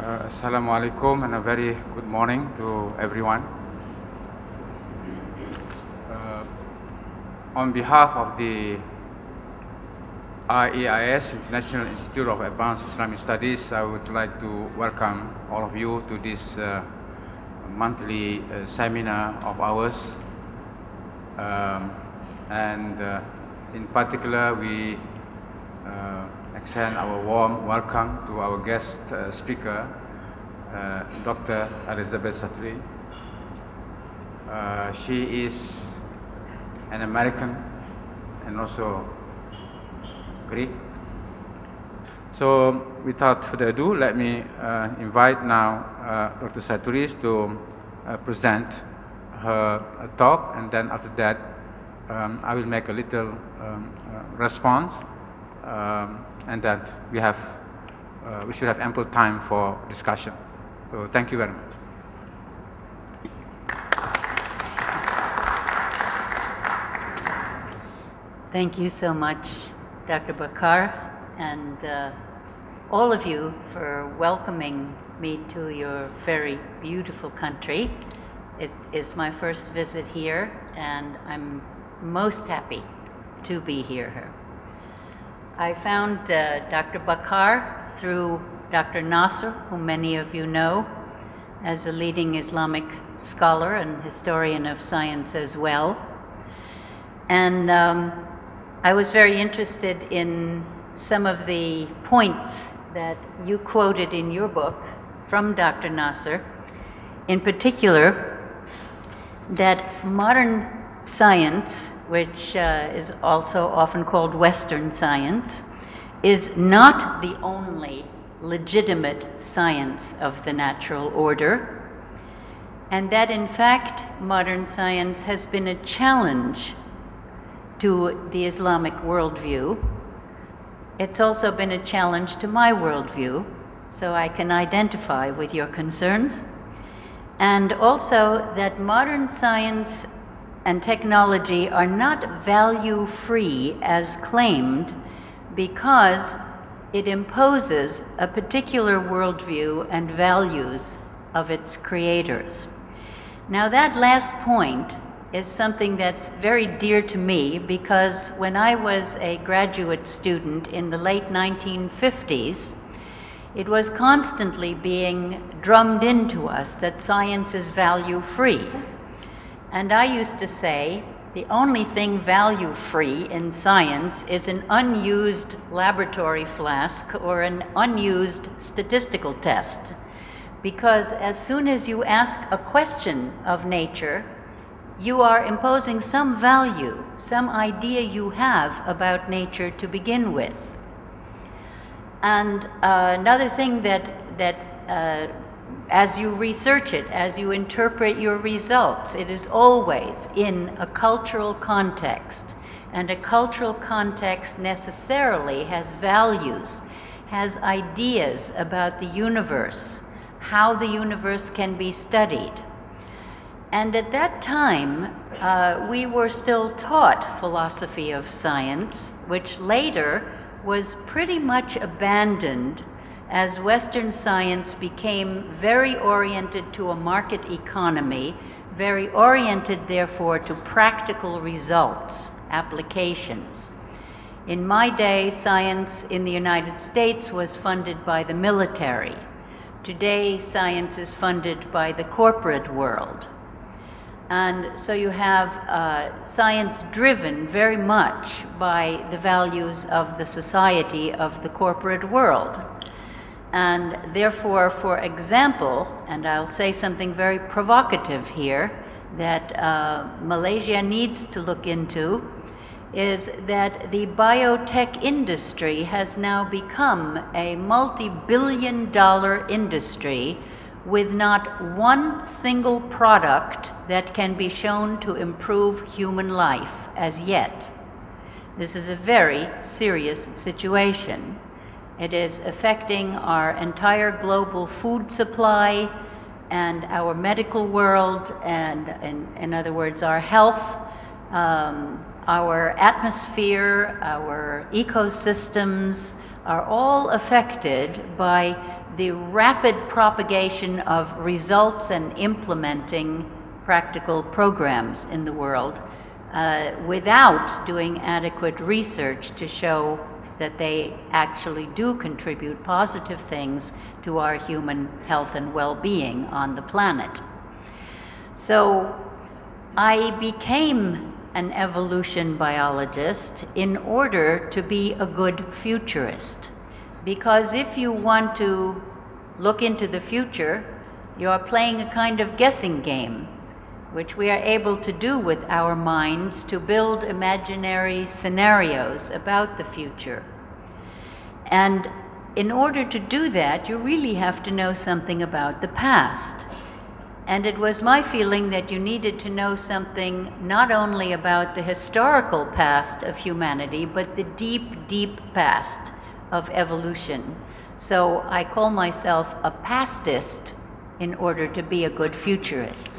Assalamu alaikum and a very good morning to everyone. On behalf of the IAIS, International Institute of Advanced Islamic Studies, I would like to welcome all of you to this monthly seminar of ours. In particular, we extend our warm welcome to our guest speaker, Dr. Elisabet Sahtouris. She is an American and also Greek. So without further ado, let me invite now Dr. Sahtouris to present her talk, and then after that I will make a little response, and that we should have ample time for discussion. So thank you very much. Thank you so much, Dr. Bakar, and all of you for welcoming me to your very beautiful country. It is my first visit here, and I'm most happy to be here. I found Dr. Bakar through Dr. Nasser, whom many of you know as a leading Islamic scholar and historian of science as well. And I was very interested in some of the points that you quoted in your book from Dr. Nasser, in particular that modern science, which is also often called Western science, is not the only legitimate science of the natural order, and that in fact modern science has been a challenge to the Islamic worldview. It's also been a challenge to my worldview, so I can identify with your concerns, and also that modern science and technology are not value-free as claimed because it imposes a particular worldview and values of its creators. Now that last point is something that's very dear to me, because when I was a graduate student in the late 1950s, it was constantly being drummed into us that science is value-free. And I used to say, the only thing value-free in science is an unused laboratory flask or an unused statistical test. Because as soon as you ask a question of nature, you are imposing some value, some idea you have about nature to begin with. And another thing that as you research it, as you interpret your results, it is always in a cultural context. And a cultural context necessarily has values, has ideas about the universe, how the universe can be studied. And at that time, we were still taught philosophy of science, which later was pretty much abandoned as Western science became very oriented to a market economy, very oriented, therefore, to practical results, applications. In my day, science in the United States was funded by the military. Today, science is funded by the corporate world. And so you have science driven very much by the values of the society of the corporate world. And therefore, for example, and I'll say something very provocative here that Malaysia needs to look into, is that the biotech industry has now become a multi-billion-dollar industry with not one single product that can be shown to improve human life as yet. This is a very serious situation. It is affecting our entire global food supply and our medical world, and in other words, our health, our atmosphere, our ecosystems are all affected by the rapid propagation of results and implementing practical programs in the world without doing adequate research to show that they actually do contribute positive things to our human health and well-being on the planet. So I became an evolution biologist in order to be a good futurist. Because if you want to look into the future, you are playing a kind of guessing game, which we are able to do with our minds to build imaginary scenarios about the future. And in order to do that, you really have to know something about the past. And it was my feeling that you needed to know something not only about the historical past of humanity, but the deep, deep past of evolution. So I call myself a pastist in order to be a good futurist.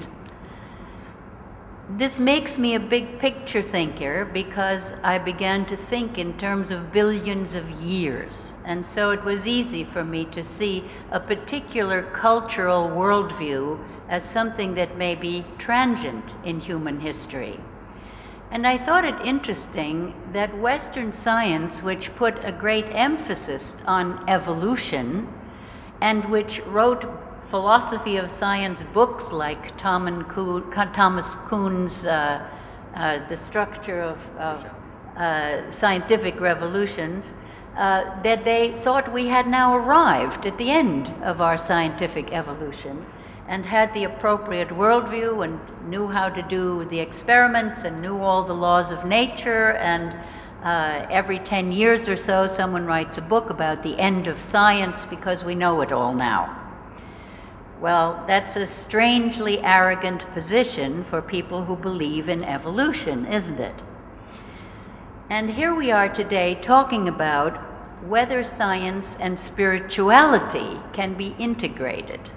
This makes me a big picture thinker because I began to think in terms of billions of years. And so it was easy for me to see a particular cultural worldview as something that may be transient in human history. And I thought it interesting that Western science, which put a great emphasis on evolution and which wrote philosophy of science books like Thomas Kuhn's The Structure of Scientific Revolutions, that they thought we had now arrived at the end of our scientific evolution and had the appropriate worldview and knew how to do the experiments and knew all the laws of nature, and every 10 years or so someone writes a book about the end of science because we know it all now. Well, that's a strangely arrogant position for people who believe in evolution, isn't it? And here we are today talking about whether science and spirituality can be integrated.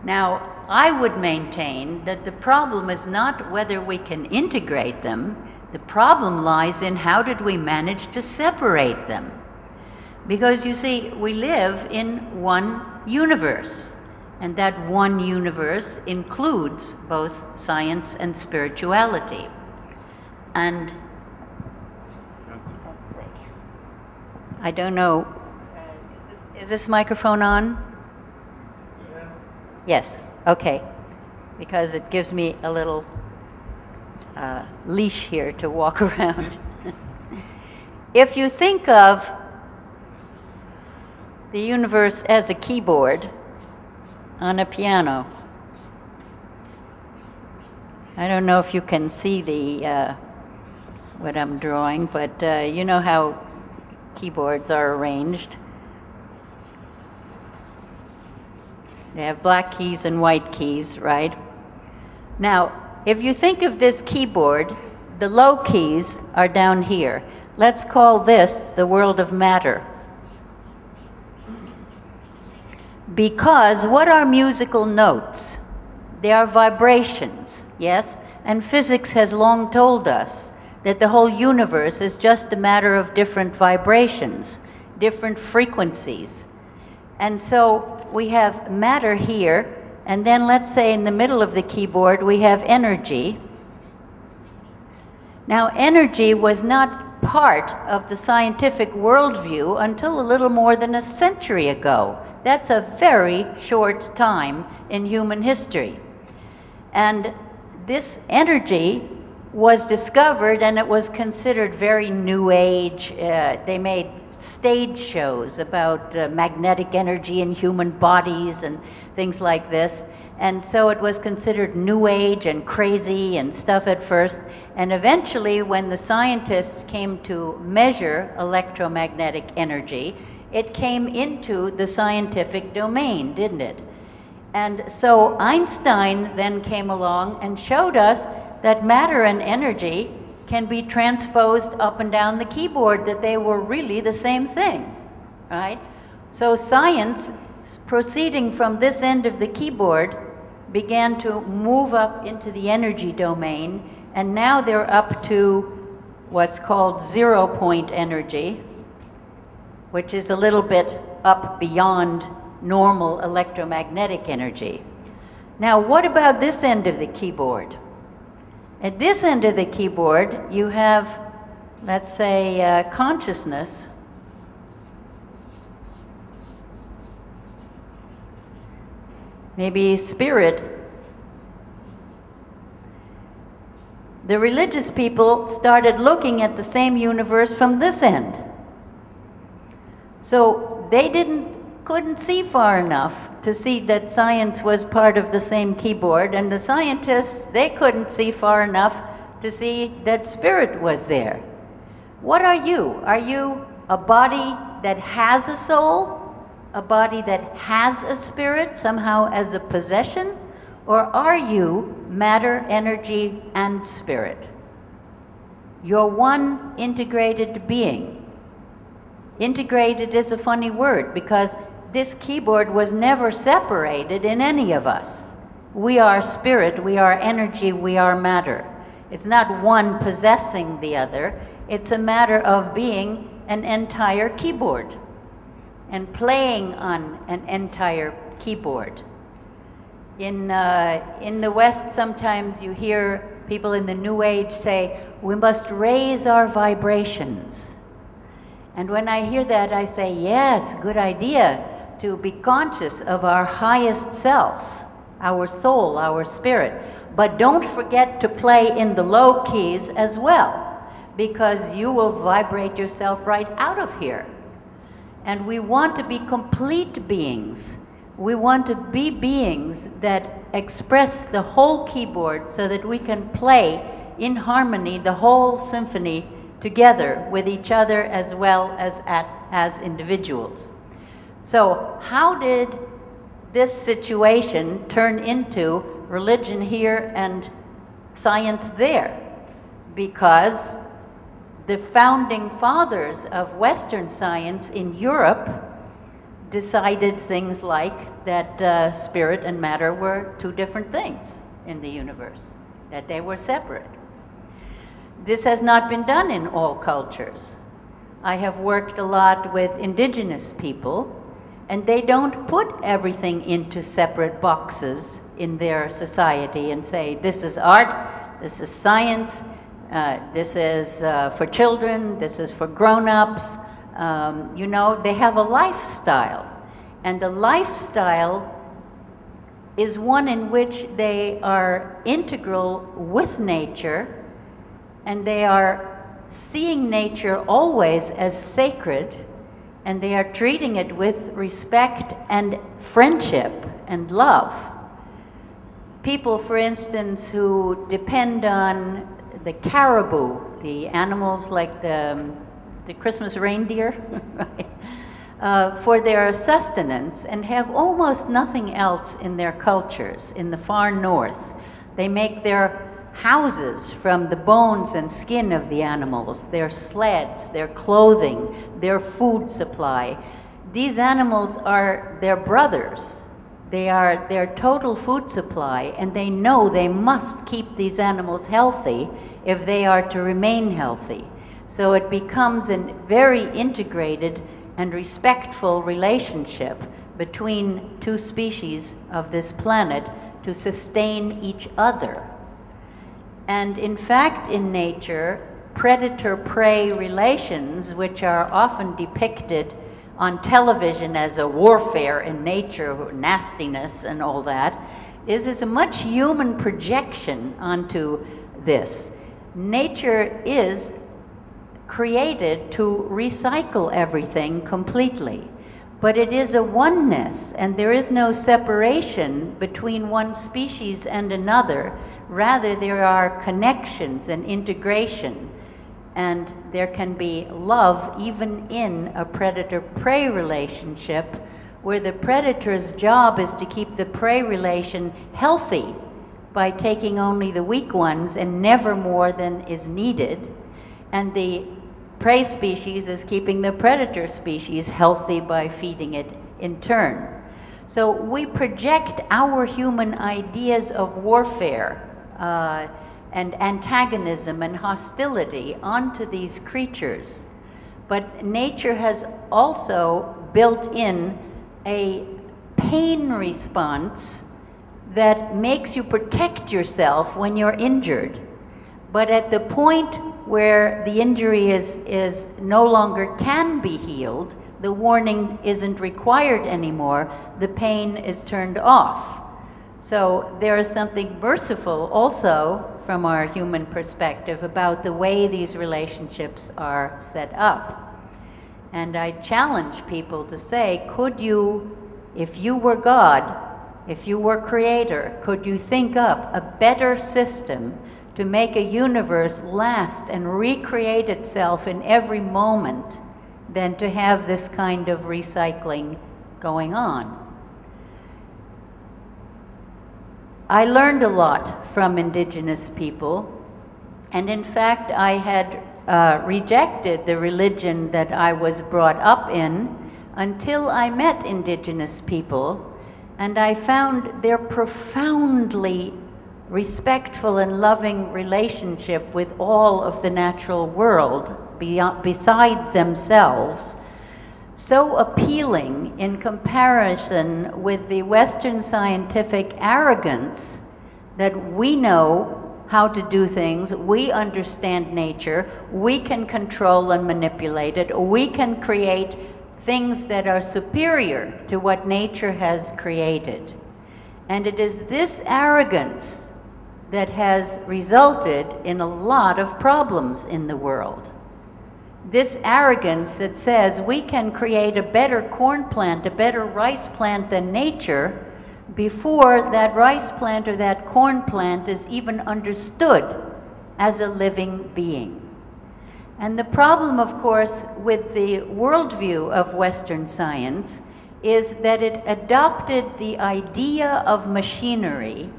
Now, I would maintain that the problem is not whether we can integrate them. The problem lies in how did we manage to separate them? Because you see, we live in one universe, and that one universe includes both science and spirituality. And let's see, I don't know, is this microphone on? Yes, okay, because it gives me a little leash here to walk around. If you think of the universe as a keyboard on a piano, I don't know if you can see the what I'm drawing, but you know how keyboards are arranged. They have black keys and white keys, right? Now, if you think of this keyboard, the low keys are down here. Let's call this the world of matter. Because what are musical notes? They are vibrations, yes? And physics has long told us that the whole universe is just a matter of different vibrations, different frequencies. And so we have matter here, and then let's say in the middle of the keyboard we have energy. Now, energy was not part of the scientific worldview until a little more than a century ago. That's a very short time in human history. And this energy was discovered, and it was considered very new age. They made stage shows about magnetic energy in human bodies and things like this. And so it was considered new age and crazy and stuff at first. And eventually, when the scientists came to measure electromagnetic energy, it came into the scientific domain, didn't it? And so Einstein then came along and showed us that matter and energy can be transposed up and down the keyboard, that they were really the same thing, right? So science, proceeding from this end of the keyboard, began to move up into the energy domain, and now they're up to what's called zero-point energy, which is a little bit up beyond normal electromagnetic energy. Now, what about this end of the keyboard? At this end of the keyboard, you have, let's say, consciousness. Maybe spirit. The religious people started looking at the same universe from this end. So they couldn't see far enough to see that science was part of the same keyboard, and the scientists, they couldn't see far enough to see that spirit was there. What are you? Are you a body that has a soul? A body that has a spirit somehow as a possession? Or are you matter, energy, and spirit? You're one integrated being. Integrated is a funny word because this keyboard was never separated in any of us. We are spirit, we are energy, we are matter. It's not one possessing the other. It's a matter of being an entire keyboard and playing on an entire keyboard. In the West, sometimes you hear people in the New Age say, we must raise our vibrations. And when I hear that, I say, yes, good idea, to be conscious of our highest self, our soul, our spirit. But don't forget to play in the low keys as well, because you will vibrate yourself right out of here. And we want to be complete beings. We want to be beings that express the whole keyboard so that we can play in harmony the whole symphony together with each other as well as individuals. So how did this situation turn into religion here and science there? Because the founding fathers of Western science in Europe decided things like that spirit and matter were two different things in the universe, that they were separate. This has not been done in all cultures. I have worked a lot with indigenous people, and they don't put everything into separate boxes in their society and say, this is art, this is science, this is for children, this is for grown-ups. You know, they have a lifestyle. And the lifestyle is one in which they are integral with nature, and they are seeing nature always as sacred, and they are treating it with respect and friendship and love. People, for instance, who depend on the caribou, the animals like the Christmas reindeer, right? For their sustenance, and have almost nothing else in their cultures in the far north. They make their houses from the bones and skin of the animals, their sleds, their clothing, their food supply. These animals are their brothers. They are their total food supply, and they know they must keep these animals healthy if they are to remain healthy. So it becomes a very integrated and respectful relationship between two species of this planet to sustain each other. And in fact, in nature, predator-prey relations, which are often depicted on television as a warfare in nature, nastiness and all that, is a much human projection onto this. Nature is created to recycle everything completely, but it is a oneness, and there is no separation between one species and another. Rather, there are connections and integration, and there can be love even in a predator-prey relationship, where the predator's job is to keep the prey relation healthy by taking only the weak ones and never more than is needed, and the prey species is keeping the predator species healthy by feeding it in turn. So we project our human ideas of warfare and antagonism and hostility onto these creatures. But nature has also built in a pain response that makes you protect yourself when you're injured. But at the point where the injury is no longer can be healed, the warning isn't required anymore, the pain is turned off. So there is something merciful also from our human perspective about the way these relationships are set up. And I challenge people to say, could you, if you were God, if you were creator, could you think up a better system to make a universe last and recreate itself in every moment than to have this kind of recycling going on? I learned a lot from indigenous people, and in fact I had rejected the religion that I was brought up in until I met indigenous people, and I found their profoundly respectful and loving relationship with all of the natural world besides themselves so appealing in comparison with the Western scientific arrogance that we know how to do things, we understand nature, we can control and manipulate it, we can create things that are superior to what nature has created. And it is this arrogance that has resulted in a lot of problems in the world. This arrogance that says we can create a better corn plant, a better rice plant than nature before that rice plant or that corn plant is even understood as a living being. And the problem, of course, with the worldview of Western science is that it adopted the idea of machinery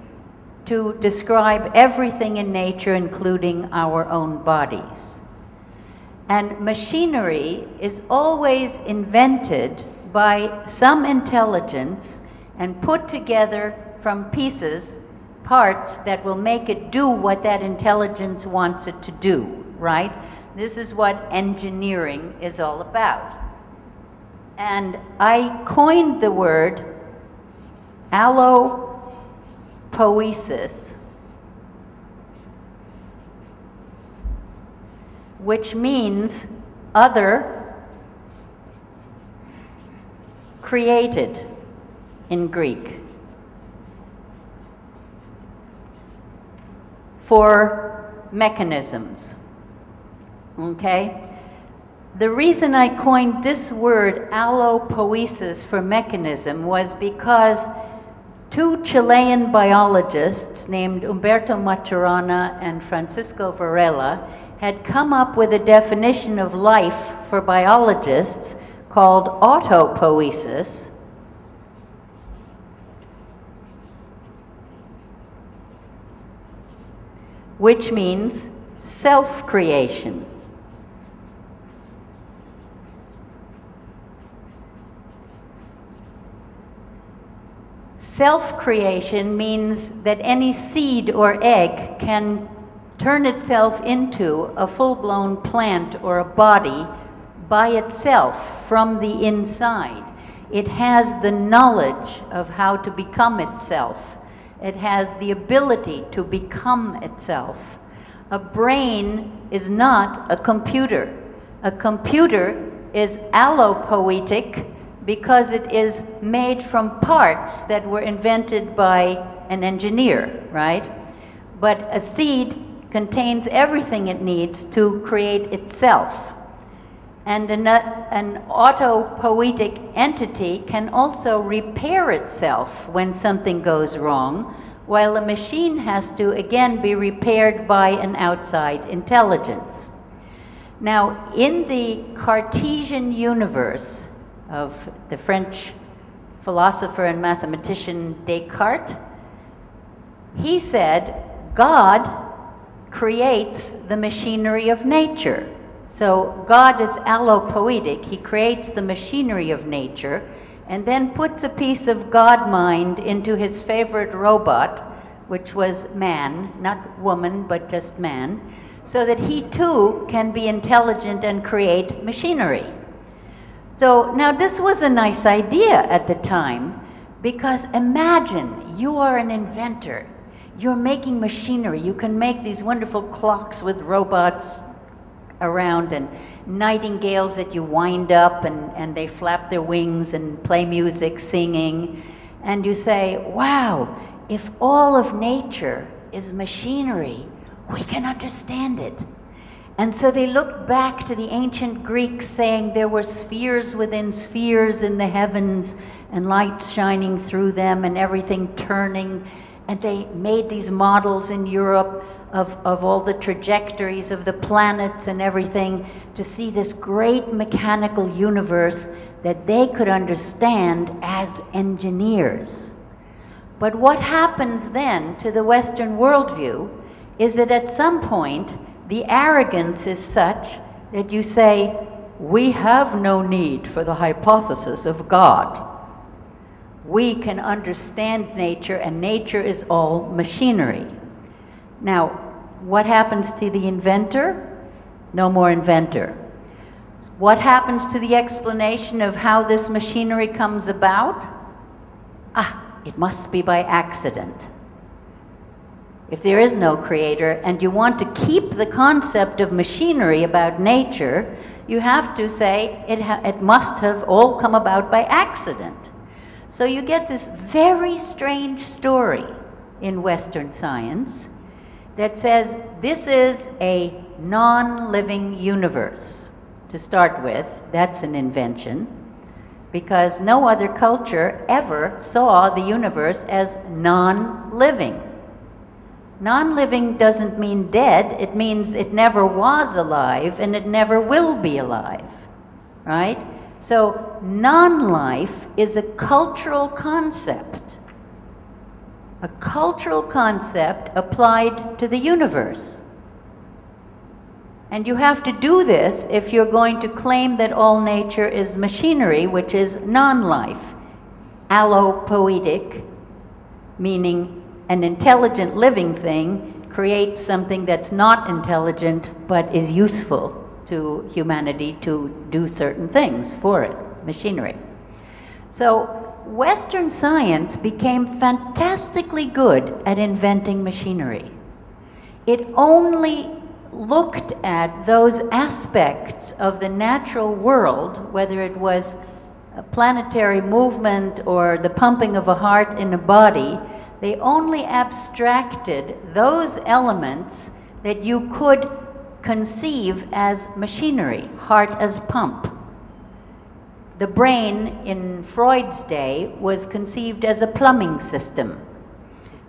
to describe everything in nature, including our own bodies. And machinery is always invented by some intelligence and put together from pieces, parts that will make it do what that intelligence wants it to do, right? This is what engineering is all about. And I coined the word allopoiesis, which means other created in Greek, for mechanisms, okay? The reason I coined this word allopoiesis for mechanism was because two Chilean biologists named Humberto Maturana and Francisco Varela had come up with a definition of life for biologists called autopoiesis, which means self-creation. Self-creation means that any seed or egg can turn itself into a full-blown plant or a body by itself from the inside. It has the knowledge of how to become itself. It has the ability to become itself. A brain is not a computer. A computer is allopoietic because it is made from parts that were invented by an engineer, right? But a seed contains everything it needs to create itself. And an autopoietic entity can also repair itself when something goes wrong, while a machine has to again be repaired by an outside intelligence. Now, in the Cartesian universe of the French philosopher and mathematician Descartes, he said, God creates the machinery of nature. So God is allopoietic. He creates the machinery of nature and then puts a piece of God mind into his favorite robot, which was man, not woman, but just man, so that he too can be intelligent and create machinery. So now this was a nice idea at the time, Because imagine you are an inventor. You're making machinery. You can make these wonderful clocks with robots around and nightingales that you wind up and they flap their wings and play music, singing. And you say, wow, if all of nature is machinery, we can understand it. And so they looked back to the ancient Greeks saying there were spheres within spheres in the heavens and lights shining through them and everything turning. And they made these models in Europe of all the trajectories of the planets and everything to see this great mechanical universe that they could understand as engineers. But what happens then to the Western worldview is that at some point, the arrogance is such that you say, we have no need for the hypothesis of God. We can understand nature, and nature is all machinery. Now, what happens to the inventor? No more inventor. What happens to the explanation of how this machinery comes about? It must be by accident. If there is no creator and you want to keep the concept of machinery about nature, you have to say it must have all come about by accident. So you get this very strange story in Western science that says this is a non-living universe. To start with, that's an invention, because no other culture ever saw the universe as non-living. Non-living doesn't mean dead, it means it never was alive and it never will be alive, right? So non-life is a cultural concept applied to the universe. And you have to do this if you're going to claim that all nature is machinery, which is non-life. Allopoietic, meaning an intelligent living thing creates something that's not intelligent but is useful to humanity to do certain things for it, machinery. So Western science became fantastically good at inventing machinery. It only looked at those aspects of the natural world, whether it was a planetary movement or the pumping of a heart in a body. They only abstracted those elements that you could conceive as machinery, heart as pump. The brain in Freud's day was conceived as a plumbing system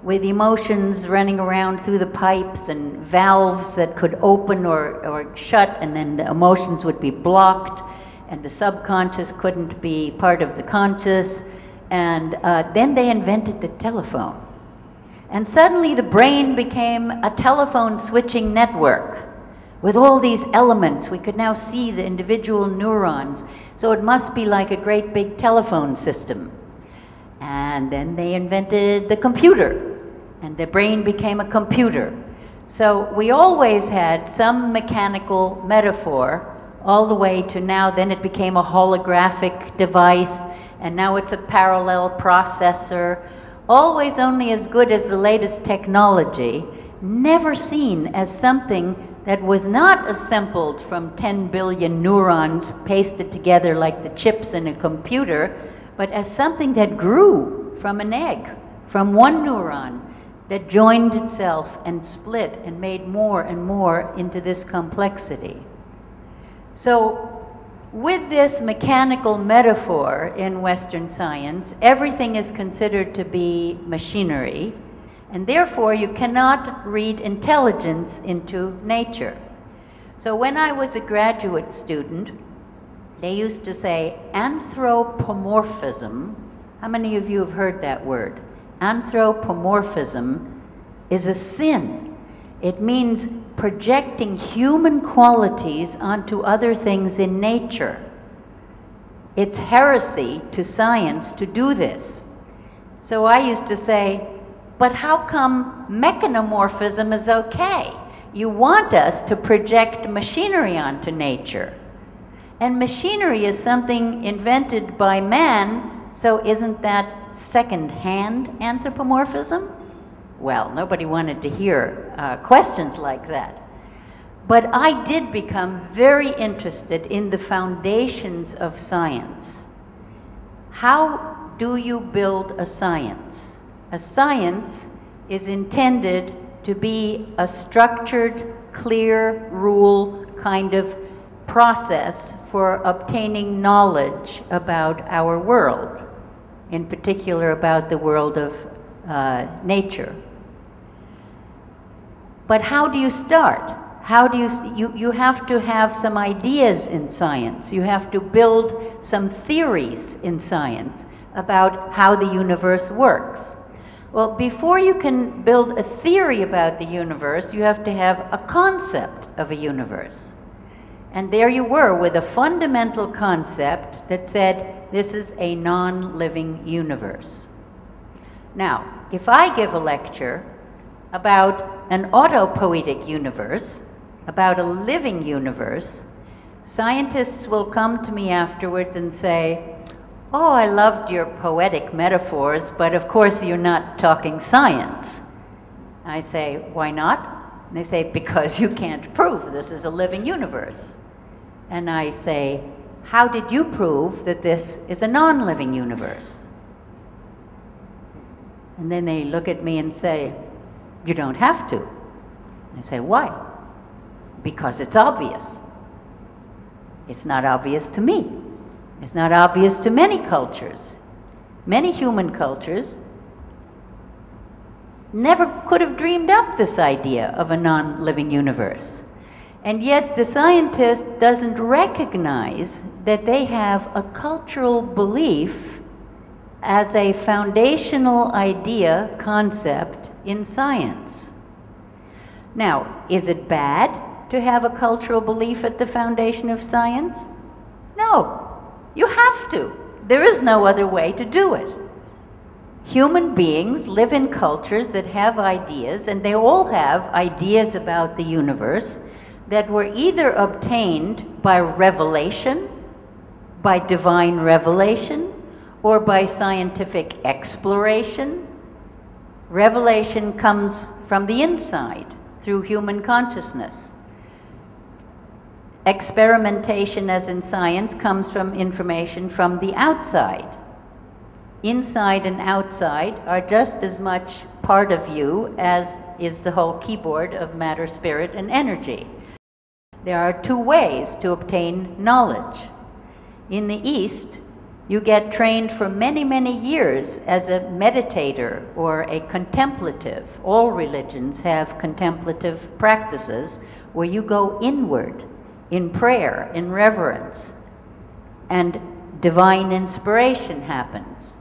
with emotions running around through the pipes and valves that could open or shut, and then the emotions would be blocked and the subconscious couldn't be part of the conscious. And then they invented the telephone. And suddenly the brain became a telephone switching network with all these elements. We could now see the individual neurons. So it must be like a great big telephone system. And then they invented the computer, and the brain became a computer. So we always had some mechanical metaphor all the way to now. Then it became a holographic device, and now it's a parallel processor. Always only as good as the latest technology, never seen as something that was not assembled from 10 billion neurons pasted together like the chips in a computer, but as something that grew from an egg, from one neuron that joined itself and split and made more and more into this complexity. So with this mechanical metaphor in Western science, everything is considered to be machinery, and therefore you cannot read intelligence into nature. So when I was a graduate student, they used to say anthropomorphism. How many of you have heard that word? Anthropomorphism is a sin. It means projecting human qualities onto other things in nature. It's heresy to science to do this. So I used to say, but how come mechanomorphism is okay? You want us to project machinery onto nature. And machinery is something invented by man So isn't that second-hand anthropomorphism? Well, nobody wanted to hear questions like that. But I did become very interested in the foundations of science. How do you build a science? A science is intended to be a structured, clear rule kind of process for obtaining knowledge about our world, in particular about the world of nature. But how do you start? How do you have to have some ideas in science. You have to build some theories in science about how the universe works. Well, before you can build a theory about the universe, you have to have a concept of a universe. And there you were with a fundamental concept that said, this is a non-living universe. Now, if I give a lecture about an autopoietic universe, about a living universe, scientists will come to me afterwards and say, oh, I loved your poetic metaphors, but of course you're not talking science. I say, why not? And they say, because you can't prove this is a living universe. And I say, how did you prove that this is a non-living universe? And then they look at me and say, you don't have to. I say, why? Because it's obvious. It's not obvious to me. It's not obvious to many cultures. Many human cultures never could have dreamed up this idea of a non-living universe. And yet the scientist doesn't recognize that they have a cultural belief as a foundational idea, concept in science. Now, is it bad to have a cultural belief at the foundation of science? No, you have to. There is no other way to do it. Human beings live in cultures that have ideas, and they all have ideas about the universe that were either obtained by revelation, by divine revelation, or by scientific exploration. Revelation comes from the inside, through human consciousness. Experimentation, as in science, comes from information from the outside. Inside and outside are just as much part of you as is the whole keyboard of matter, spirit, and energy. There are two ways to obtain knowledge. In the East, you get trained for many, many years as a meditator or a contemplative. All religions have contemplative practices where you go inward in prayer, in reverence, and divine inspiration happens.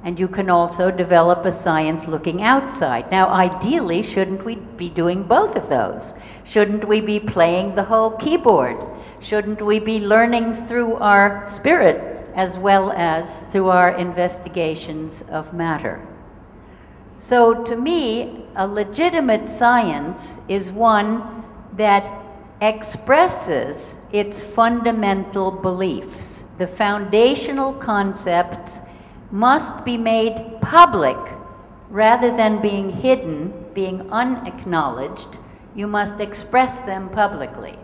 And you can also develop a science looking outside. Now, ideally, shouldn't we be doing both of those? Shouldn't we be playing the whole keyboard? Shouldn't we be learning through our spirit as well as through our investigations of matter? So to me, a legitimate science is one that expresses its fundamental beliefs. The foundational concepts must be made public rather than being hidden, being unacknowledged. You must express them publicly.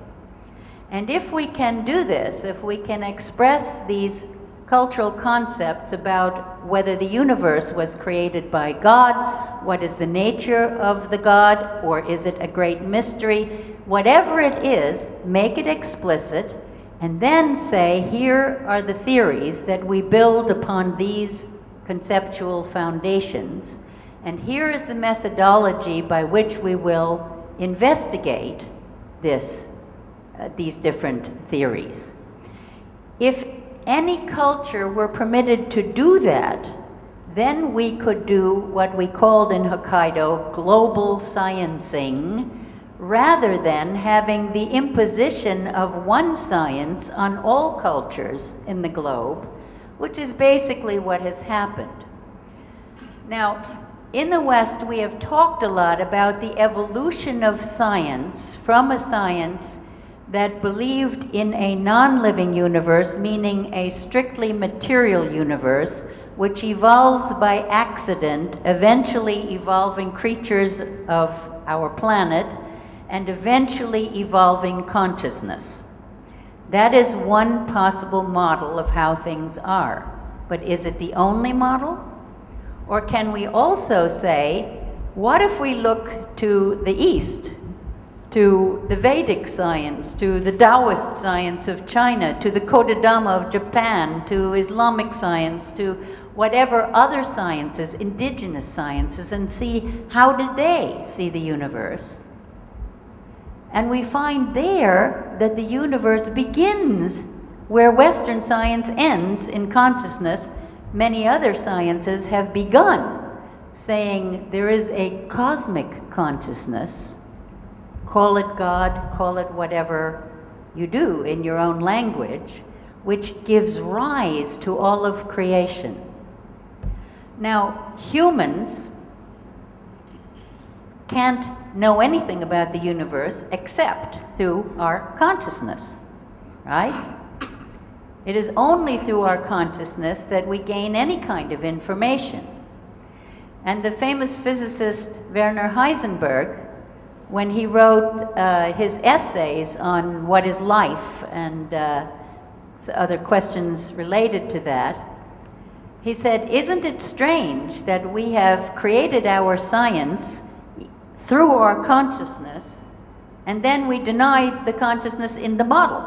And if we can do this, if we can express these cultural concepts about whether the universe was created by God, what is the nature of the God, or is it a great mystery, whatever it is, make it explicit, and then say, here are the theories that we build upon these conceptual foundations, and here is the methodology by which we will investigate these different theories. If any culture were permitted to do that, then we could do what we called in Hokkaido global sciencing, rather than having the imposition of one science on all cultures in the globe, which is basically what has happened. Now, in the West, we have talked a lot about the evolution of science from a science that believed in a non-living universe, meaning a strictly material universe, which evolves by accident, eventually evolving creatures of our planet, and eventually evolving consciousness. That is one possible model of how things are. But is it the only model? Or can we also say, what if we look to the East, to the Vedic science, to the Taoist science of China, to the Kodadama of Japan, to Islamic science, to whatever other sciences, indigenous sciences, and see how did they see the universe? And we find there that the universe begins where Western science ends in consciousness. Many other sciences have begun saying there is a cosmic consciousness. Call it God, call it whatever you do in your own language, which gives rise to all of creation. Now, humans can't know anything about the universe except through our consciousness, right? It is only through our consciousness that we gain any kind of information. And the famous physicist Werner Heisenberg, when he wrote his essays on what is life and other questions related to that, he said, isn't it strange that we have created our science through our consciousness, and then we deny the consciousness in the model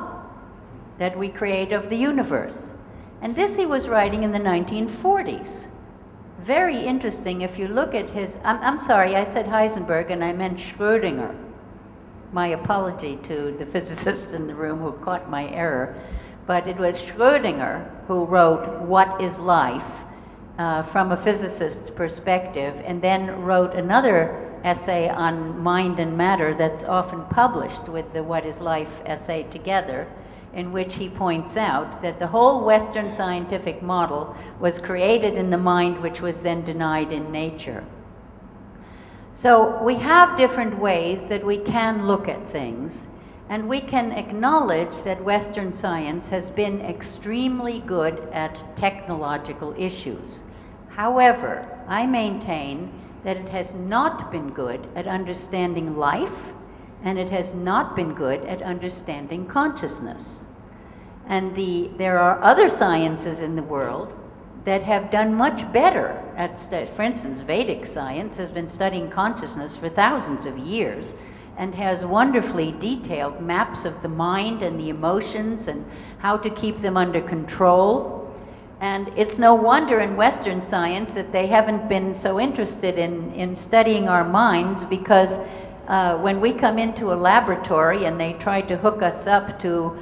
that we create of the universe? And this he was writing in the 1940s. Very interesting if you look at his, I'm sorry, I said Heisenberg and I meant Schrödinger. My apology to the physicists in the room who caught my error. But it was Schrödinger who wrote What is Life from a physicist's perspective, and then wrote another essay on mind and matter that's often published with the What is Life essay together, in which he points out that the whole Western scientific model was created in the mind, which was then denied in nature. So we have different ways that we can look at things, and we can acknowledge that Western science has been extremely good at technological issues. However, I maintain that it has not been good at understanding life, and it has not been good at understanding consciousness. And there are other sciences in the world that have done much better at for instance, Vedic science has been studying consciousness for thousands of years and has wonderfully detailed maps of the mind and the emotions and how to keep them under control. And it's no wonder in Western science that they haven't been so interested in studying our minds, because when we come into a laboratory and they try to hook us up to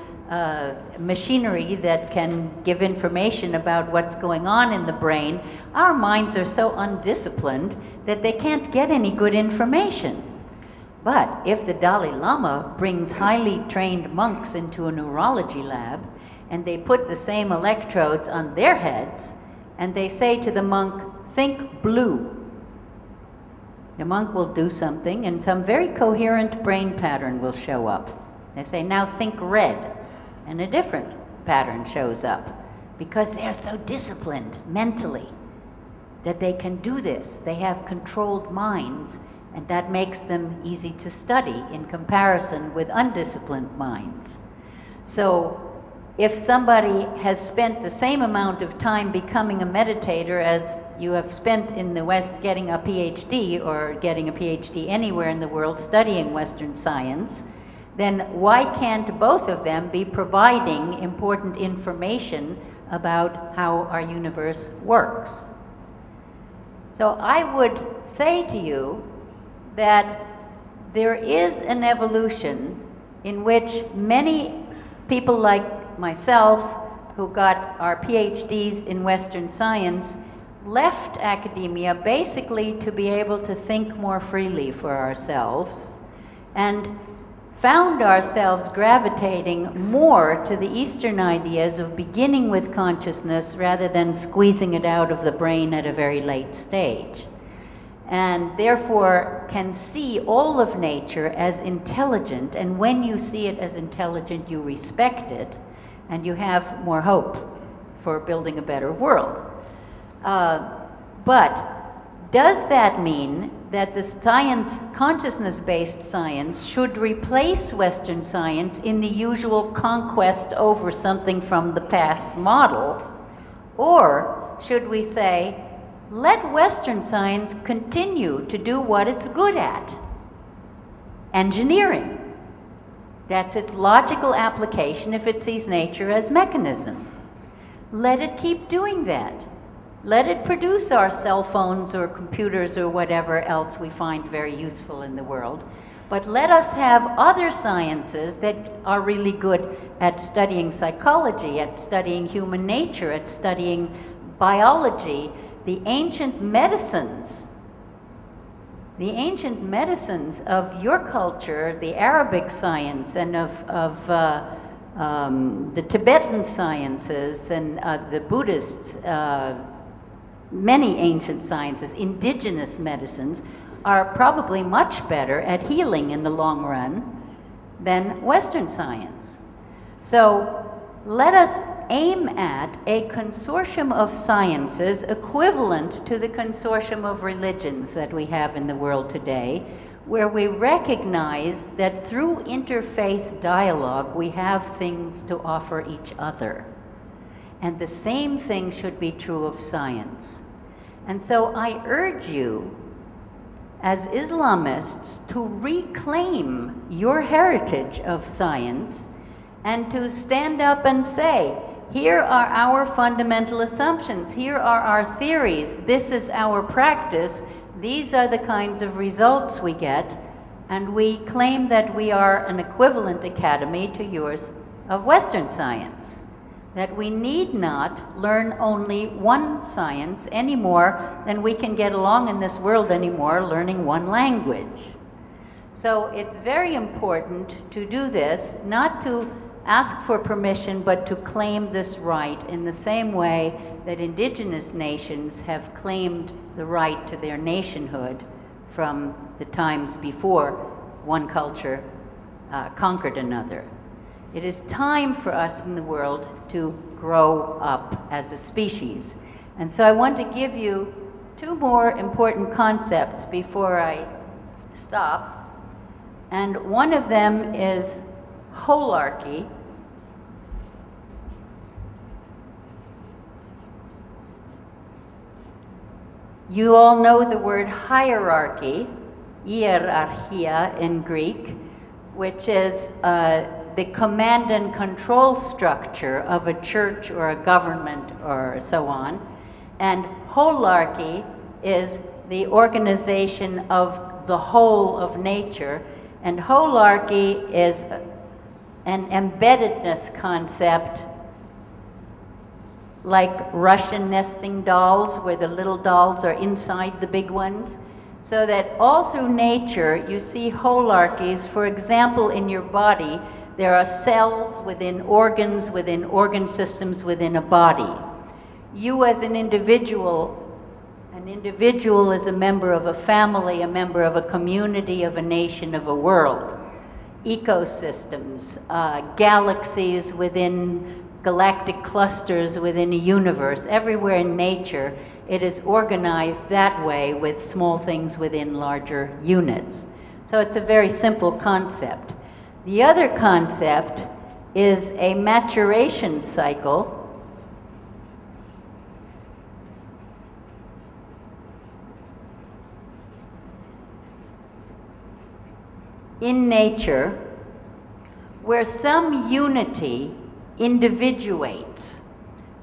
machinery that can give information about what's going on in the brain, our minds are so undisciplined that they can't get any good information. But if the Dalai Lama brings highly trained monks into a neurology lab and they put the same electrodes on their heads and they say to the monk, think blue, the monk will do something and some very coherent brain pattern will show up. They say, now think red, and a different pattern shows up, because they're so disciplined mentally that they can do this. They have controlled minds, and that makes them easy to study in comparison with undisciplined minds. So if somebody has spent the same amount of time becoming a meditator as you have spent in the West getting a PhD, or getting a PhD anywhere in the world studying Western science, then why can't both of them be providing important information about how our universe works? So I would say to you that there is an evolution in which many people like myself, who got our PhDs in Western science, left academia basically to be able to think more freely for ourselves, and found ourselves gravitating more to the Eastern ideas of beginning with consciousness rather than squeezing it out of the brain at a very late stage. and therefore can see all of nature as intelligent, and when you see it as intelligent, you respect it, and you have more hope for building a better world. But does that mean that the science, consciousness-based science, should replace Western science in the usual conquest over something from the past model? Or should we say, let Western science continue to do what it's good at? Engineering. That's its logical application if it sees nature as mechanism. Let it keep doing that. Let it produce our cell phones or computers or whatever else we find very useful in the world. But let us have other sciences that are really good at studying psychology, at studying human nature, at studying biology, the ancient medicines. The ancient medicines of your culture, the Arabic science and of the Tibetan sciences and the Buddhists, many ancient sciences, indigenous medicines, are probably much better at healing in the long run than Western science. So let us aim at a consortium of sciences equivalent to the consortium of religions that we have in the world today, where we recognize that through interfaith dialogue we have things to offer each other. And the same thing should be true of science. And so I urge you, as Islamists, to reclaim your heritage of science and to stand up and say, here are our fundamental assumptions, here are our theories, this is our practice, these are the kinds of results we get, and we claim that we are an equivalent academy to yours of Western science. That we need not learn only one science any more than we can get along in this world anymore learning one language. So it's very important to do this, not to ask for permission, but to claim this right in the same way that indigenous nations have claimed the right to their nationhood from the times before one culture conquered another. It is time for us in the world to grow up as a species. And so I want to give you two more important concepts before I stop. And one of them is holarchy. You all know the word hierarchy, hierarchia in Greek, which is the command and control structure of a church or a government or so on. And holarchy is the organization of the whole of nature. And holarchy is an embeddedness concept, like Russian nesting dolls, where the little dolls are inside the big ones. So that all through nature you see holarchies. For example, in your body, there are cells within organ systems within a body. You as an individual is a member of a family, a member of a community, of a nation, of a world. Ecosystems, galaxies within galactic clusters within a universe. Everywhere in nature, it is organized that way with small things within larger units. So it's a very simple concept. The other concept is a maturation cycle. In nature, where some unity individuates.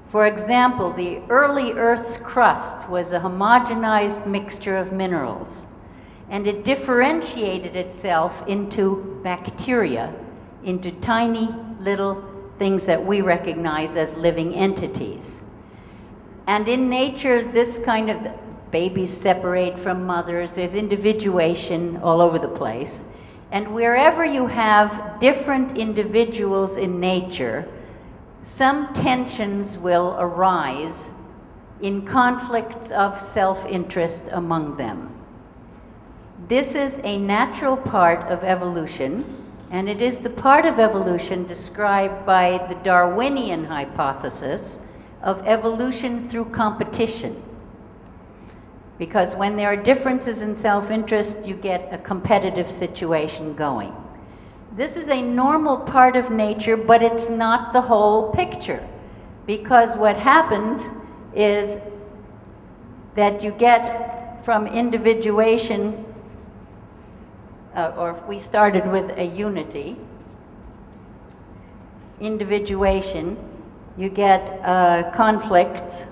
For example, the early Earth's crust was a homogenized mixture of minerals, and it differentiated itself into bacteria, into tiny little things that we recognize as living entities. And in nature, this kind of babies separate from mothers, there's individuation all over the place. And wherever you have different individuals in nature, some tensions will arise in conflicts of self-interest among them. This is a natural part of evolution, and it is the part of evolution described by the Darwinian hypothesis of evolution through competition. Because when there are differences in self-interest, you get a competitive situation going. This is a normal part of nature, but it's not the whole picture. Because what happens is that you get from individuation, or if we started with a unity, individuation, you get conflicts,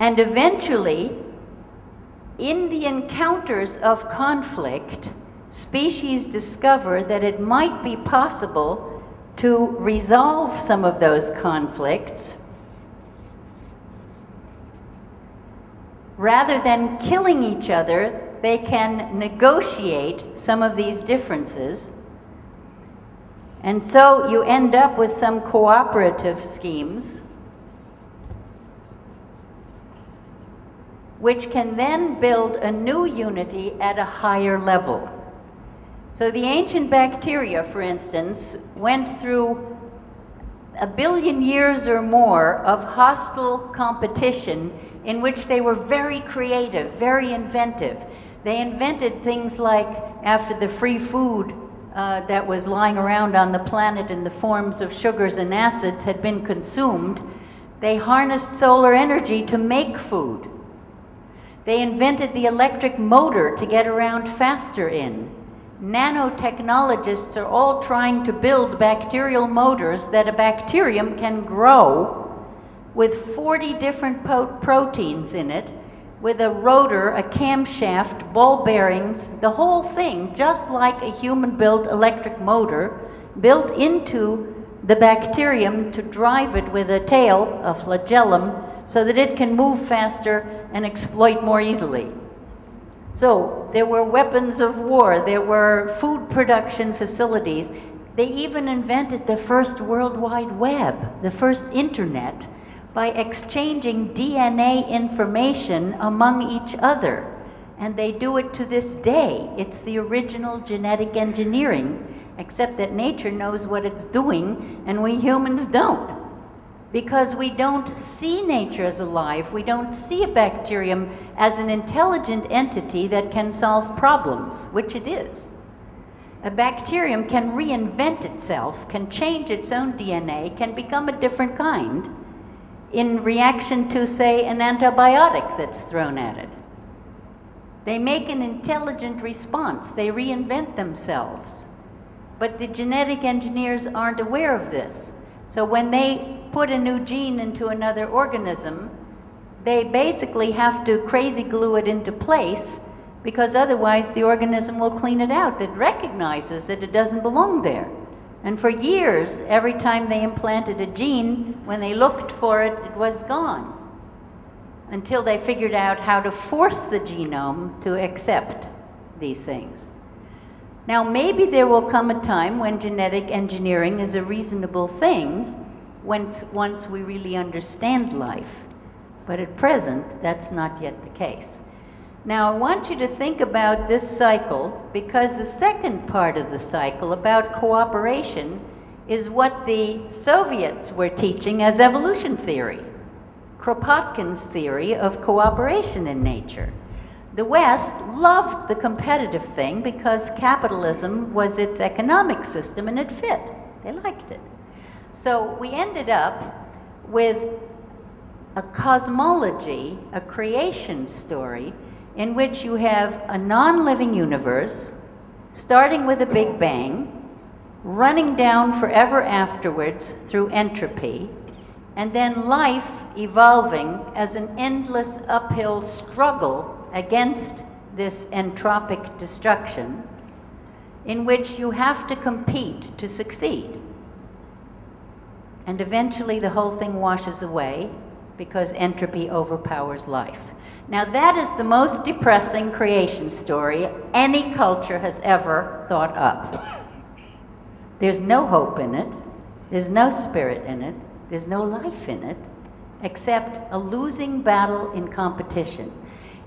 and eventually, in the encounters of conflict, species discover that it might be possible to resolve some of those conflicts rather than killing each other. They can negotiate some of these differences, and so you end up with some cooperative schemes which can then build a new unity at a higher level. So the ancient bacteria, for instance, went through 1 billion years or more of hostile competition in which they were very creative, very inventive. They invented things like, after the free food that was lying around on the planet in the forms of sugars and acids had been consumed, they harnessed solar energy to make food. They invented the electric motor to get around faster in. Nanotechnologists are all trying to build bacterial motors that a bacterium can grow with 40 different proteins in it, with a rotor, a camshaft, ball bearings, the whole thing, just like a human-built electric motor, built into the bacterium to drive it with a tail, a flagellum, so that it can move faster and exploit more easily. So there were weapons of war, there were food production facilities. They even invented the first World Wide Web, the first internet, by exchanging DNA information among each other. And they do it to this day. It's the original genetic engineering, except that nature knows what it's doing and we humans don't. Because we don't see nature as alive, we don't see a bacterium as an intelligent entity that can solve problems, which it is. A bacterium can reinvent itself, can change its own DNA, can become a different kind in reaction to, say, an antibiotic that's thrown at it. They make an intelligent response, they reinvent themselves. But the genetic engineers aren't aware of this. So when they put a new gene into another organism, they basically have to crazy glue it into place, because otherwise the organism will clean it out. It recognizes that it doesn't belong there. And for years, every time they implanted a gene, when they looked for it, it was gone. Until they figured out how to force the genome to accept these things. Now, maybe there will come a time when genetic engineering is a reasonable thing, once we really understand life. But at present, that's not yet the case. Now, I want you to think about this cycle, because the second part of the cycle about cooperation is what the Soviets were teaching as evolution theory, Kropotkin's theory of cooperation in nature. The West loved the competitive thing because capitalism was its economic system and it fit. They liked it. So we ended up with a cosmology, a creation story, in which you have a non-living universe, starting with a Big Bang, running down forever afterwards through entropy, and then life evolving as an endless uphill struggle against this entropic destruction, in which you have to compete to succeed. And eventually the whole thing washes away because entropy overpowers life. Now that is the most depressing creation story any culture has ever thought up. There's no hope in it, there's no spirit in it, there's no life in it, except a losing battle in competition.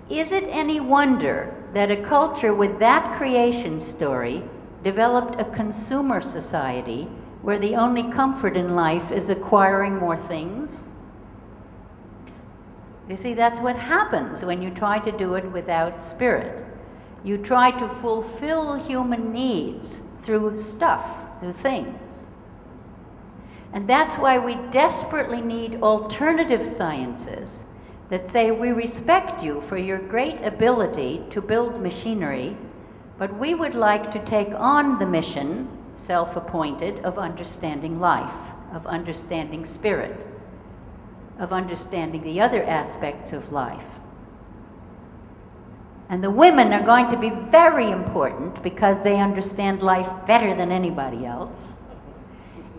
Is it any wonder that a culture with that creation story developed a consumer society where the only comfort in life is acquiring more things? You see, that's what happens when you try to do it without spirit. You try to fulfill human needs through stuff, through things. And that's why we desperately need alternative sciences that say, we respect you for your great ability to build machinery, but we would like to take on the mission, self-appointed, of understanding life, of understanding spirit, of understanding the other aspects of life. And the women are going to be very important because they understand life better than anybody else.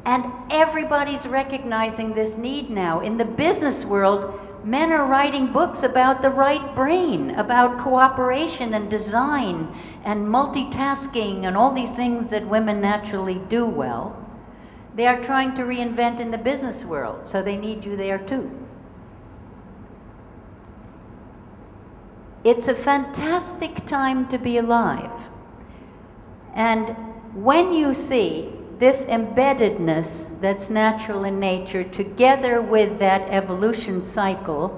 And everybody's recognizing this need now. In the business world, men are writing books about the right brain, about cooperation and design and multitasking and all these things that women naturally do well. They are trying to reinvent in the business world, so they need you there too. It's a fantastic time to be alive. And when you see this embeddedness that's natural in nature together with that evolution cycle,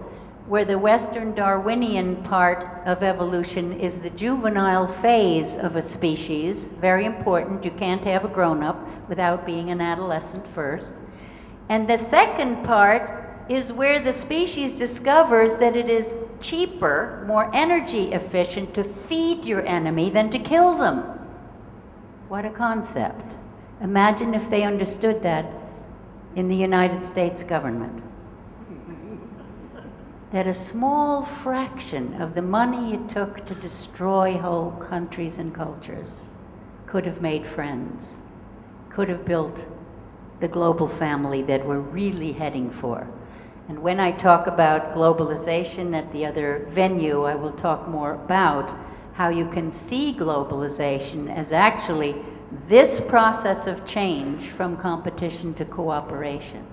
where the Western Darwinian part of evolution is the juvenile phase of a species, very important, you can't have a grown-up without being an adolescent first. And the second part is where the species discovers that it is cheaper, more energy efficient to feed your enemy than to kill them. What a concept. Imagine if they understood that in the United States government. That a small fraction of the money it took to destroy whole countries and cultures could have made friends, could have built the global family that we're really heading for. And when I talk about globalization at the other venue, I will talk more about how you can see globalization as actually this process of change from competition to cooperation.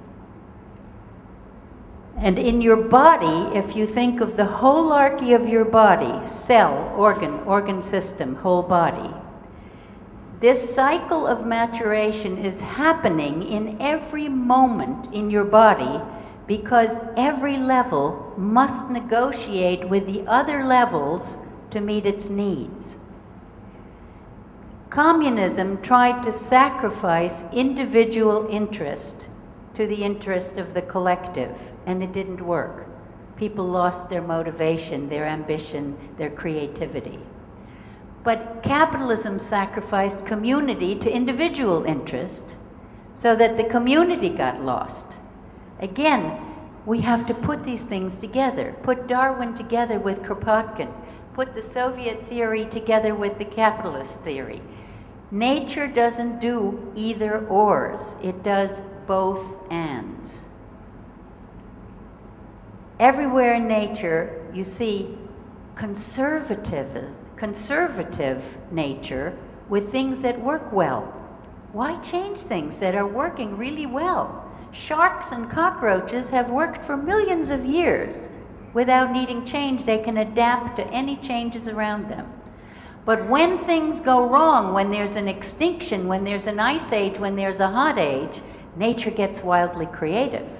And in your body, if you think of the holarchy of your body, cell, organ system, whole body, this cycle of maturation is happening in every moment in your body because every level must negotiate with the other levels to meet its needs. Communism tried to sacrifice individual interest to the interest of the collective, and it didn't work. People lost their motivation, their ambition, their creativity. But capitalism sacrificed community to individual interest so that the community got lost. Again, we have to put these things together. Put Darwin together with Kropotkin. Put the Soviet theory together with the capitalist theory. Nature doesn't do either ors, it does both ands. Everywhere in nature you see conservative nature with things that work well. Why change things that are working really well? Sharks and cockroaches have worked for millions of years. Without needing change, they can adapt to any changes around them. But when things go wrong, when there's an extinction, when there's an ice age, when there's a hot age, nature gets wildly creative.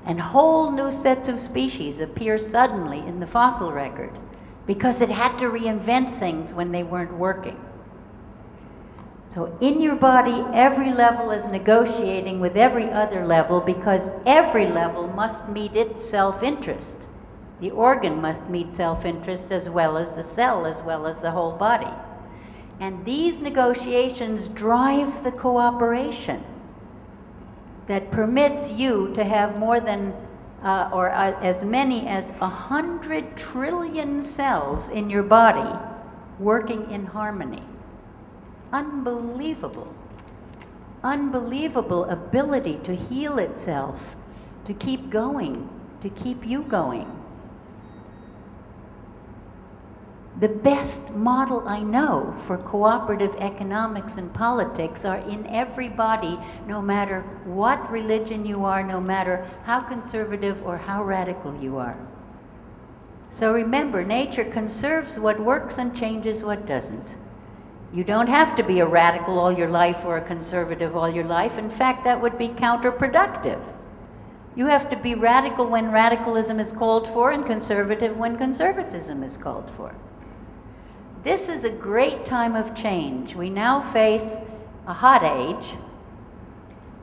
And whole new sets of species appear suddenly in the fossil record because it had to reinvent things when they weren't working. So in your body, every level is negotiating with every other level because every level must meet its self-interest. The organ must meet self-interest as well as the cell, as well as the whole body. And these negotiations drive the cooperation that permits you to have more than, as many as 100 trillion cells in your body working in harmony. Unbelievable. Unbelievable ability to heal itself, to keep going, to keep you going. The best model I know for cooperative economics and politics are in every body, no matter what religion you are, no matter how conservative or how radical you are. So remember, nature conserves what works and changes what doesn't. You don't have to be a radical all your life or a conservative all your life. In fact, that would be counterproductive. You have to be radical when radicalism is called for and conservative when conservatism is called for. This is a great time of change. We now face a hot age,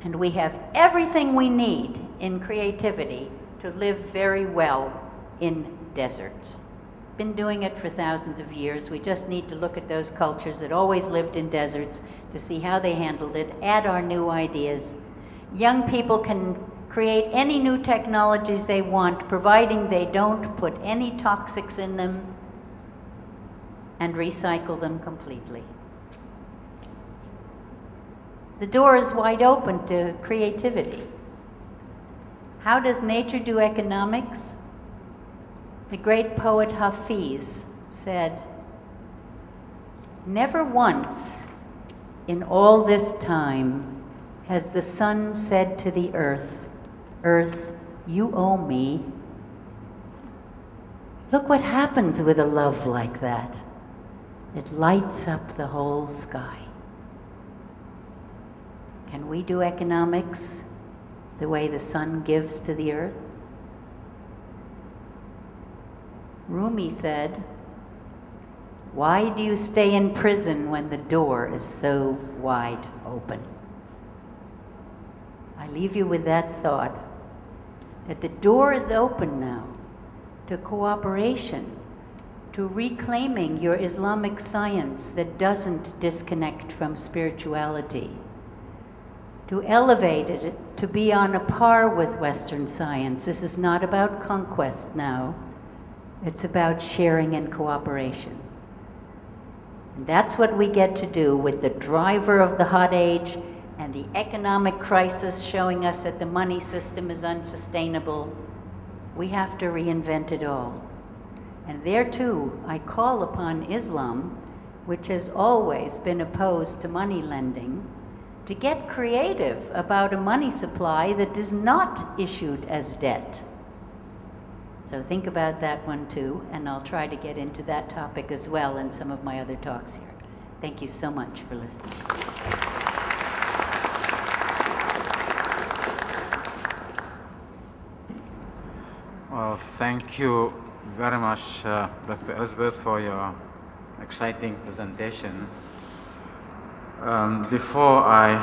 and we have everything we need in creativity to live very well in deserts. Been doing it for thousands of years. We just need to look at those cultures that always lived in deserts to see how they handled it, add our new ideas. Young people can create any new technologies they want, providing they don't put any toxics in them, and recycle them completely. The door is wide open to creativity. How does nature do economics? The great poet Hafiz said, "Never once in all this time has the sun said to the earth, 'Earth, you owe me.' Look what happens with a love like that. It lights up the whole sky." Can we do economics the way the sun gives to the earth? Rumi said, "Why do you stay in prison when the door is so wide open?" I leave you with that thought, that the door is open now to cooperation, to reclaiming your Islamic science that doesn't disconnect from spirituality, to elevate it to be on a par with Western science. This is not about conquest now. It's about sharing and cooperation. And that's what we get to do with the driver of the hot age and the economic crisis showing us that the money system is unsustainable. We have to reinvent it all. And there too, I call upon Islam, which has always been opposed to money lending, to get creative about a money supply that is not issued as debt. So think about that one too, and I'll try to get into that topic as well in some of my other talks here. Thank you so much for listening. Well, thank you very much, Dr. Elisabet, for your exciting presentation. Before I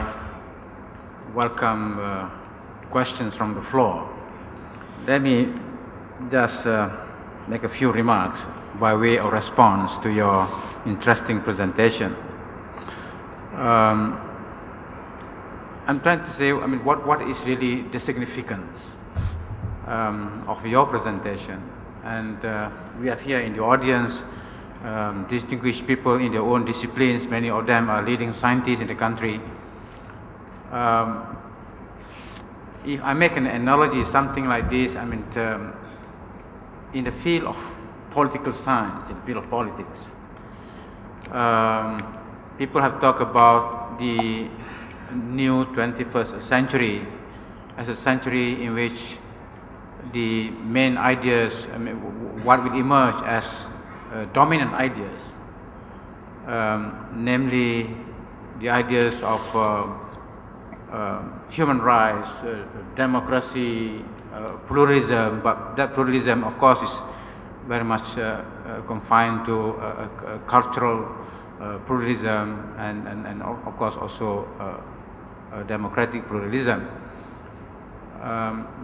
welcome questions from the floor, let me just make a few remarks by way of response to your interesting presentation. I'm trying to say, what is really the significance of your presentation? And we have here in the audience distinguished people in their own disciplines. Many of them are leading scientists in the country. If I make an analogy, something like this, in the field of political science, in the field of politics, people have talked about the new 21st century as a century in which the main ideas, what will emerge as dominant ideas, namely the ideas of human rights, democracy, pluralism, but that pluralism, of course, is very much confined to cultural pluralism and of course also democratic pluralism.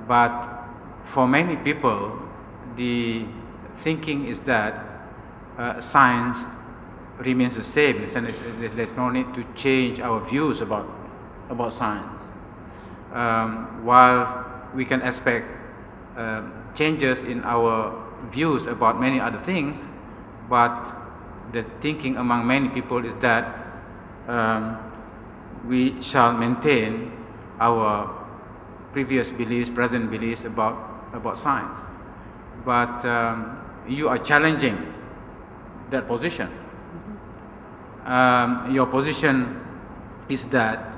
But for many people, the thinking is that science remains the same. There's no need to change our views about science. While we can expect changes in our views about many other things, but the thinking among many people is that we shall maintain our previous beliefs, present beliefs about science. But you are challenging that position. Your position is that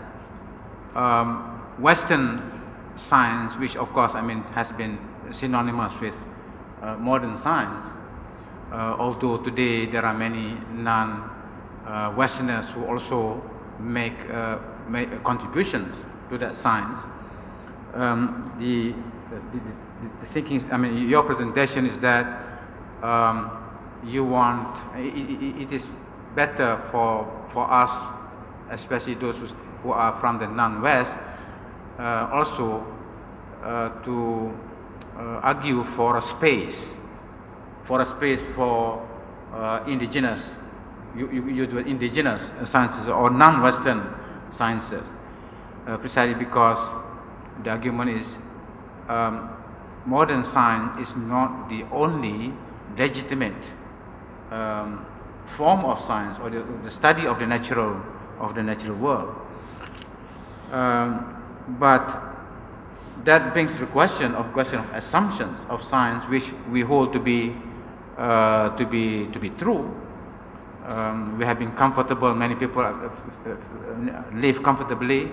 Western science, which of course has been synonymous with modern science, although today there are many non-Westerners who also make contributions to that science. The thinking is, I mean, your presentation is that you want, it is better for us, especially those who are from the non-West, also to argue for a space for indigenous, indigenous sciences or non-Western sciences, precisely because the argument is modern science is not the only legitimate form of science or the study of the natural world. But that brings the question of assumptions of science, which we hold to be true. We have been comfortable. Many people live comfortably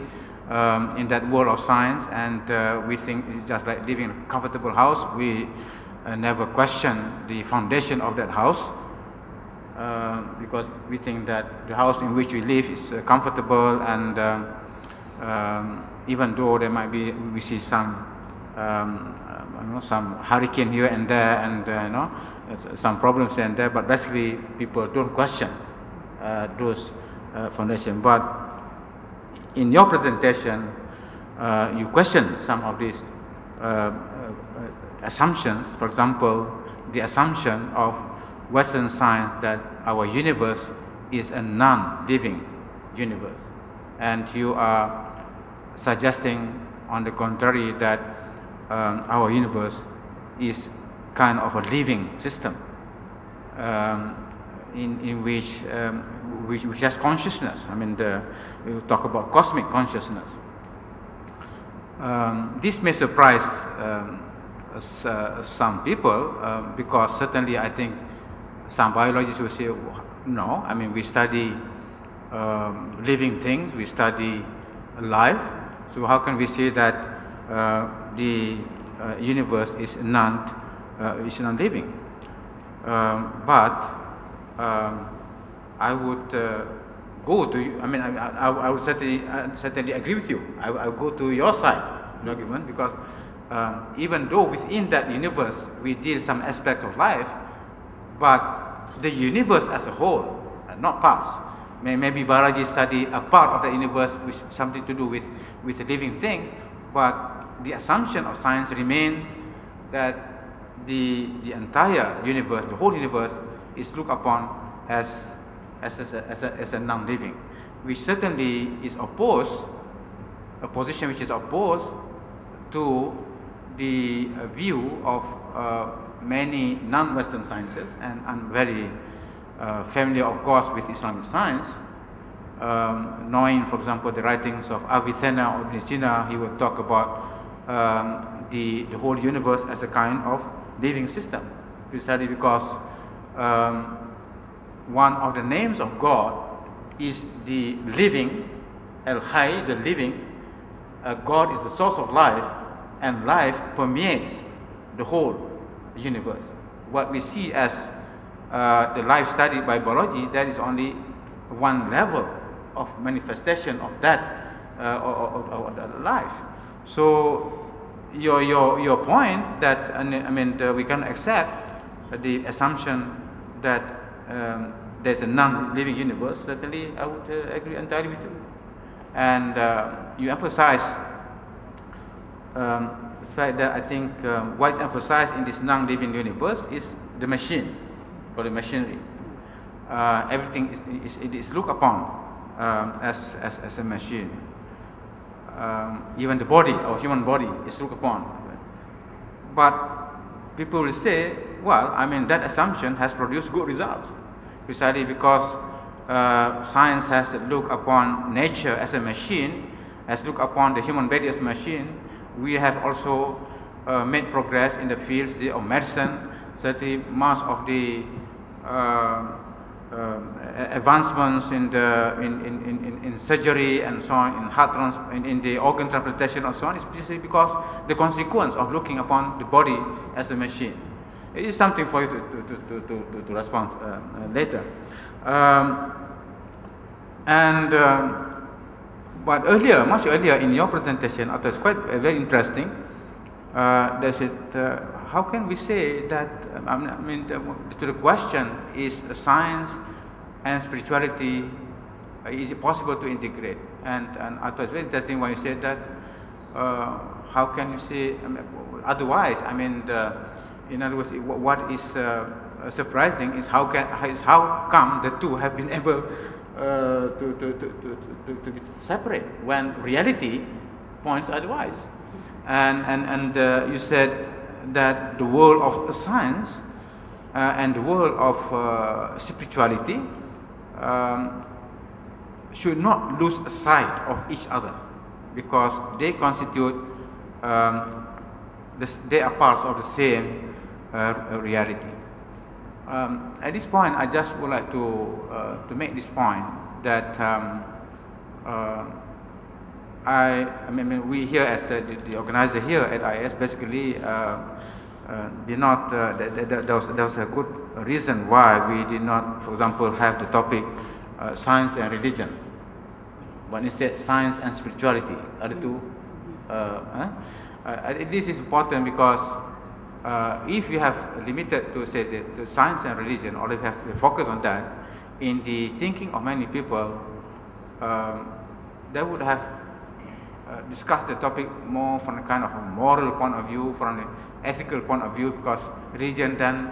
in that world of science, and we think it's just like living in a comfortable house. We never question the foundation of that house, because we think that the house in which we live is comfortable, and even though there might be, we see some some hurricane here and there, and some problems here and there, but basically people don't question those foundations. But in your presentation, you question some of these assumptions. For example, the assumption of Western science that our universe is a non-living universe, and you are suggesting, on the contrary, that our universe is kind of a living system, in which has consciousness. I mean, we talk about cosmic consciousness. This may surprise some people, because certainly I think some biologists will say, no, I mean, we study living things, we study life, so how can we say that the universe is non-living? But I would go to, I mean, I would certainly agree with you. I would go to your side of the argument, because even though within that universe we deal some aspect of life, but the universe as a whole, not parts. Maybe biology study a part of the universe which something to do with living things, but the assumption of science remains that the entire universe, the whole universe, is looked upon as a non-living, which certainly is opposed, a position which is opposed to the view of many non-Western sciences, and I'm very familiar, of course, with Islamic science, knowing, for example, the writings of Avicenna or Ibn Sina. He would talk about the whole universe as a kind of living system, precisely because one of the names of God is the living, El-Hay, the living. God is the source of life, and life permeates the whole universe. What we see as the life studied by biology, that is only one level of manifestation of that of life. So your point that, I mean, we can accept the assumption that there's a non-living universe. Certainly, I would agree entirely with you. And you emphasize the fact that I think what is emphasized in this non-living universe is the machine, or the machinery. Everything is looked upon as a machine. Even the body, or human body, is looked upon. But people will say, well, I mean, that assumption has produced good results, precisely because science has looked upon nature as a machine, has looked upon the human body as a machine. We have also made progress in the fields of medicine. Certainly, most of the advancements in surgery and so on, in the organ transplantation and so on, is precisely because the consequence of looking upon the body as a machine. It is something for you to respond later. But earlier, much earlier in your presentation, I thought it's quite very interesting. They said, how can we say that, to the question, is science and spirituality, is it possible to integrate? And I thought it's very interesting when you said that, how can you say, otherwise, in other words, what is surprising is how come the two have been able to be separate when reality points otherwise. And you said that the world of science and the world of spirituality should not lose sight of each other, because they constitute, they are parts of the same reality. At this point, I just would like to make this point that we here at the organizer here at IAIS basically did not. There was a good reason why we did not, for example, have the topic science and religion, but instead science and spirituality are the two. This is important because if you have limited to say the science and religion, or if you have focus on that, in the thinking of many people, they would have discussed the topic more from a kind of a moral point of view, from an ethical point of view, because religion then,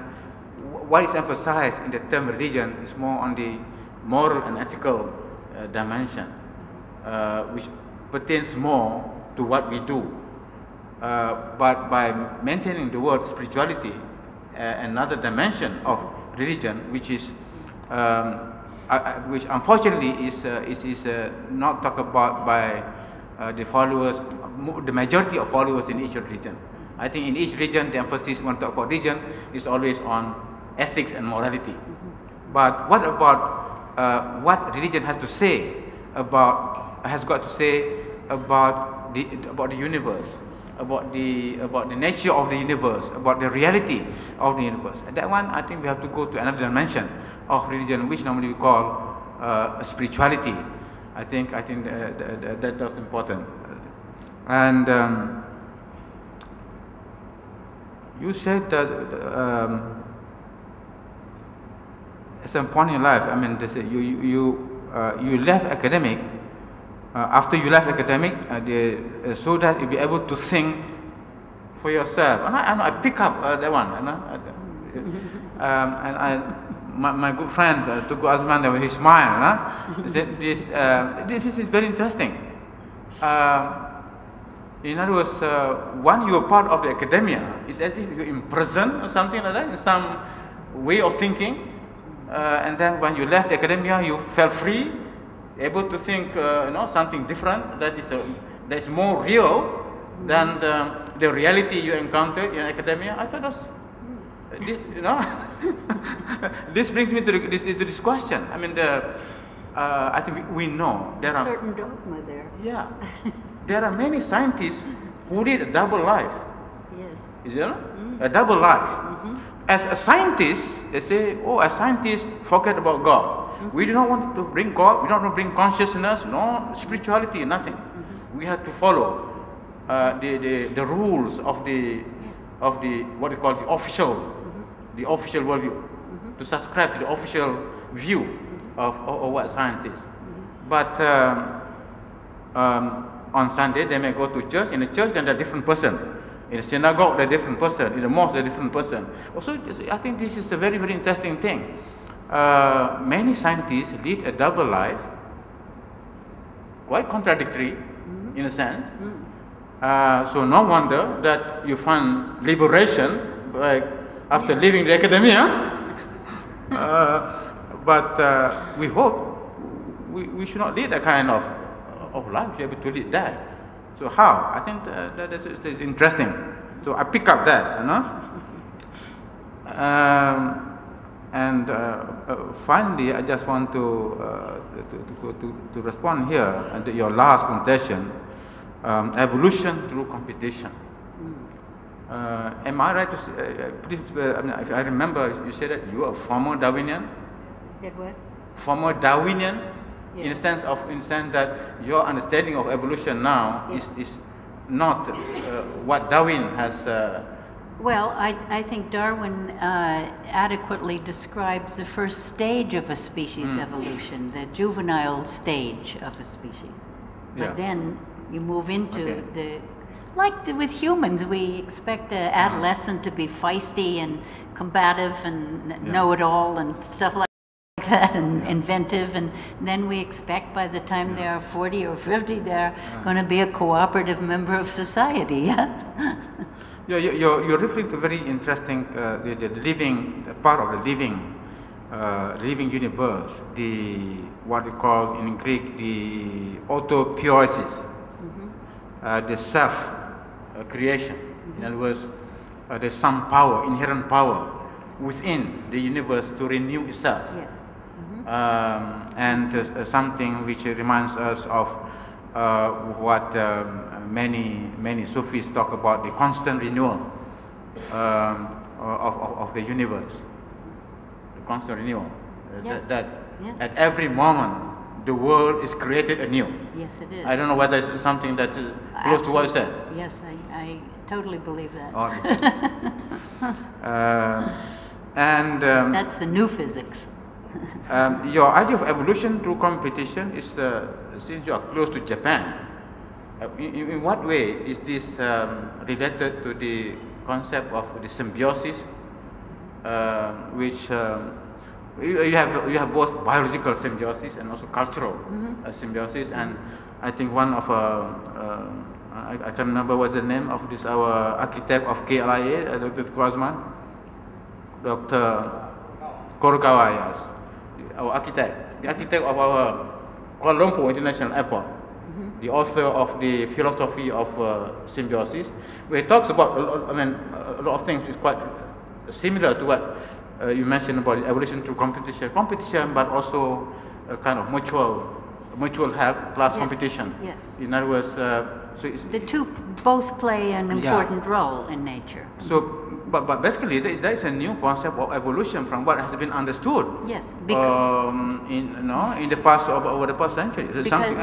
what is emphasized in the term religion is more on the moral and ethical dimension, which pertains more to what we do. But by maintaining the word spirituality, another dimension of religion, which is which unfortunately is not talked about by the followers, the majority of followers in each religion. I think in each religion, the emphasis when talk about religion is always on ethics and morality. But what about what religion has to say about, has got to say about the universe, about the nature of the universe, about the reality of the universe? And that one, I think we have to go to another dimension of religion, which normally we call spirituality. I think that's important. And you said that at some point in your life, you left academic. After you left academic, so that you'll be able to think for yourself. And I pick up that one. My good friend Tugu Azman, he smiled. He said, this is very interesting. In other words, when you are part of the academia, it's as if you're in prison or something like that, in some way of thinking. And then when you left the academia, you felt free, able to think, something different that is more real than the reality you encounter in academia. I thought that's, this brings me to this question. I think we know there are certain dogma there. Yeah, there are many scientists who lead a double life. Yes. Is there a double life? As a scientist, they say, as scientists, forget about God. We do not want to bring God. We don't want to bring consciousness, no spirituality, nothing. We have to follow the rules of the what we call the official worldview, to subscribe to the official view of what science is. But on Sunday, they may go to church. In the church, then they're a different person. In the synagogue, they're a different person. In the mosque, they're a different person. Also, I think this is a very, very interesting thing. Many scientists lead a double life, quite contradictory in a sense. So no wonder that you find liberation after leaving the academia. But we hope we should not lead that kind of life. We should be able to lead that. So how? I think that is interesting. So I pick up that, And finally, I just want to respond here to your last presentation, evolution through competition. Am I right to say, please, I mean, if I remember, you said that you are a former Darwinian? Did what? Former Darwinian? Yeah. In the sense that your understanding of evolution now Yes. is not what Darwin has. Well, I think Darwin adequately describes the first stage of a species evolution, the juvenile stage of a species. But Yeah. then you move into with humans, we expect an adolescent to be feisty and combative and know-it-all and stuff like that, and inventive, and then we expect by the time they are 40 or 50, they're going to be a cooperative member of society. You're referring to very interesting the living part of the living universe, what we call in Greek the autopoiesis, the self creation. In other words, there's some power, inherent power within the universe to renew itself. Yes. And something which reminds us of what many Sufis talk about, the constant renewal of the universe. The constant renewal. Yes. That at every moment the world is created anew. Yes, it is. I don't know whether it's something that's close to what you said. Yes, I totally believe that. That's the new physics. Your idea of evolution through competition is, since you are close to Japan, in what way is this related to the concept of the symbiosis, which you have both biological symbiosis and also cultural symbiosis, and I think one of I can't remember what's the name of this our architect of KLIA, Dr. Kwasman, Dr. Kurokawa, yes. Our architect, the architect of our Kuala Lumpur International Airport, the author of the philosophy of symbiosis, where he talks about, a lot of things is quite similar to what you mentioned about evolution through competition, but also a kind of mutual help, class competition. Yes. In other words, so it's, the two both play an important role in nature. So, but basically, there is a new concept of evolution from what has been understood. Yes, in the past over the past century.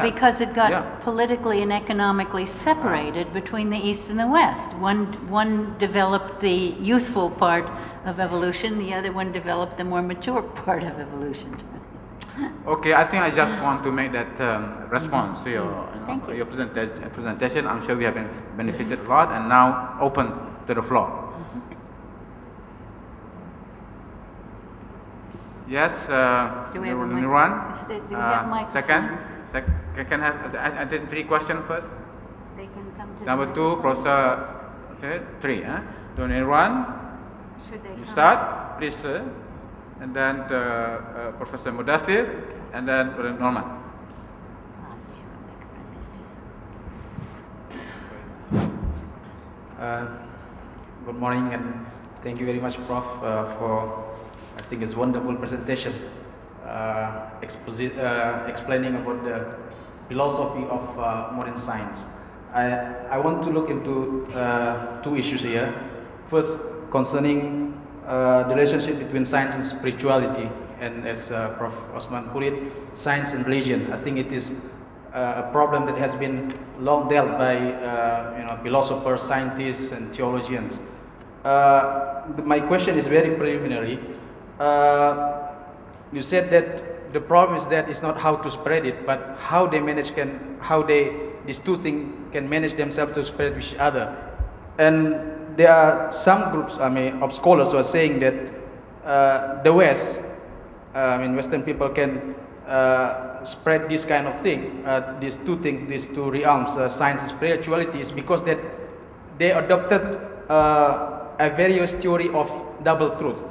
Because it got politically and economically separated between the East and the West. One developed the youthful part of evolution, the other one developed the more mature part of evolution. Okay, I think I just want to make that response to your presentation. I'm sure we have benefited a lot, and now open to the floor. Yes, do we have Nirwan? Do we have microphones? Can I take 3 questions first? They can come to Number 2, Professor 3. So Nirwan, Should they you come? start, please, and then Professor Mudathir, and then Norman. Good morning, and thank you very much, Prof, for I think it's wonderful presentation, explaining about the philosophy of modern science. I want to look into 2 issues here. First, concerning the relationship between science and spirituality, and as Prof. Osman put it, science and religion. I think it is a problem that has been long dealt by philosophers, scientists, and theologians. My question is very preliminary. You said that the problem is that it's not how to spread it, but how they manage these two things can manage themselves to spread each other. And there are some groups, of scholars who are saying that the West, Western people can spread this kind of thing, these two things, these two realms, science and spirituality, is because that they adopted a various theory of double truth.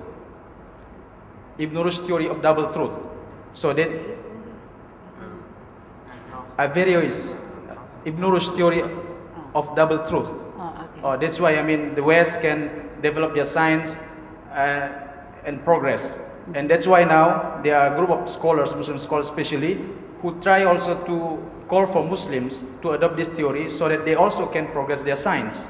Ibn Rushd's theory of double truth. So that a various Ibn Rushd's theory of double truth. That's why the West can develop their science and progress. And that's why now there are a group of scholars, Muslim scholars especially, who try also to call for Muslims to adopt this theory so that they also can progress their science.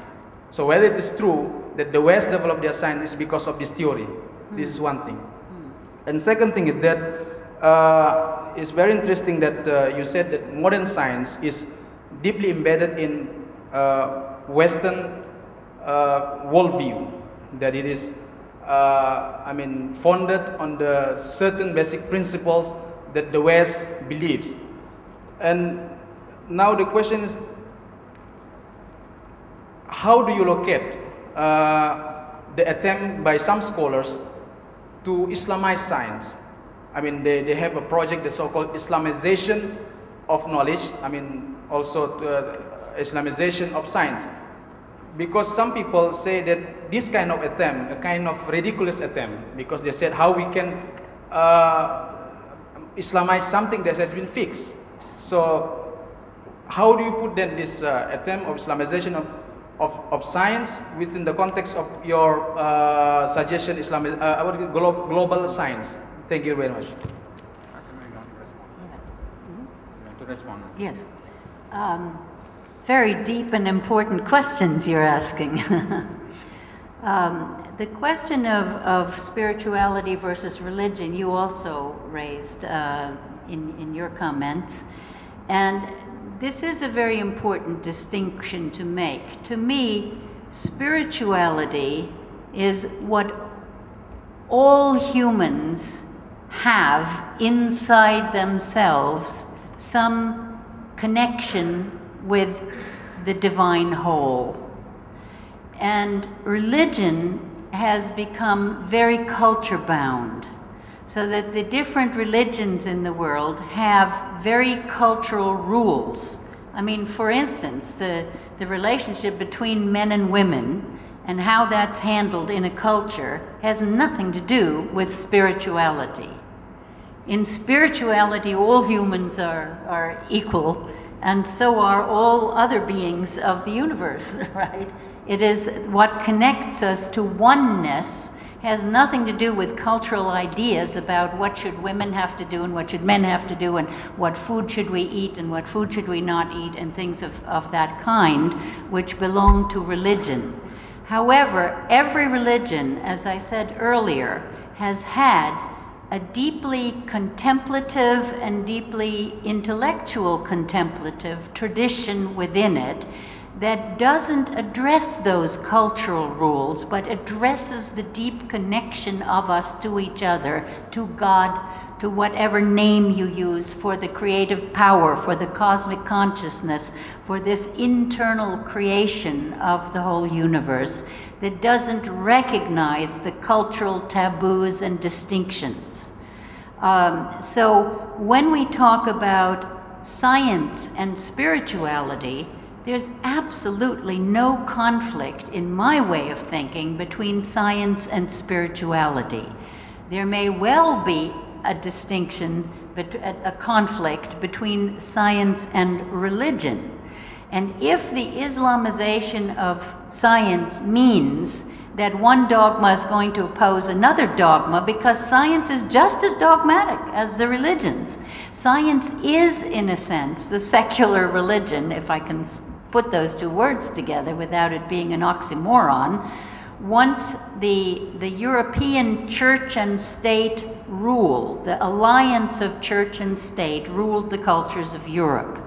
So whether it is true that the West developed their science is because of this theory, this is one thing. And second thing is that it's very interesting that you said that modern science is deeply embedded in Western worldview, that it is founded on the certain basic principles that the West believes. And now the question is, how do you locate the attempt by some scholars to Islamize science? I mean, they have a project, the so-called Islamization of knowledge, also Islamization of science. Because some people say that this kind of attempt, a kind of ridiculous attempt, because they said how we can Islamize something that has been fixed. So how do you put then this attempt of Islamization of science within the context of your suggestion, global science? Thank you very much. To respond. Yes. Very deep and important questions you're asking. The question of spirituality versus religion you also raised in your comments. And this is a very important distinction to make. To me, spirituality is what all humans have inside themselves, some connection with the divine whole. And religion has become very culture bound, so that the different religions in the world have very cultural rules. I mean, for instance, the relationship between men and women and how that's handled in a culture has nothing to do with spirituality. In spirituality, all humans are equal, and so are all other beings of the universe, right? It is what connects us to oneness, has nothing to do with cultural ideas about what should women have to do and what should men have to do and what food should we eat and what food should we not eat and things of that kind, which belong to religion. However, every religion, as I said earlier, has had a deeply contemplative and deeply intellectual contemplative tradition within it that doesn't address those cultural rules, but addresses the deep connection of us to each other, to God, to whatever name you use for the creative power, for the cosmic consciousness, for this internal creation of the whole universe that doesn't recognize the cultural taboos and distinctions. So when we talk about science and spirituality, there's absolutely no conflict, in my way of thinking, between science and spirituality. There may well be a distinction, a conflict between science and religion. And if the Islamization of science means that one dogma is going to oppose another dogma, because science is just as dogmatic as the religions. Science is, in a sense, the secular religion, if I can put those two words together without it being an oxymoron. Once the European church and state rule, the alliance of church and state, ruled the cultures of Europe.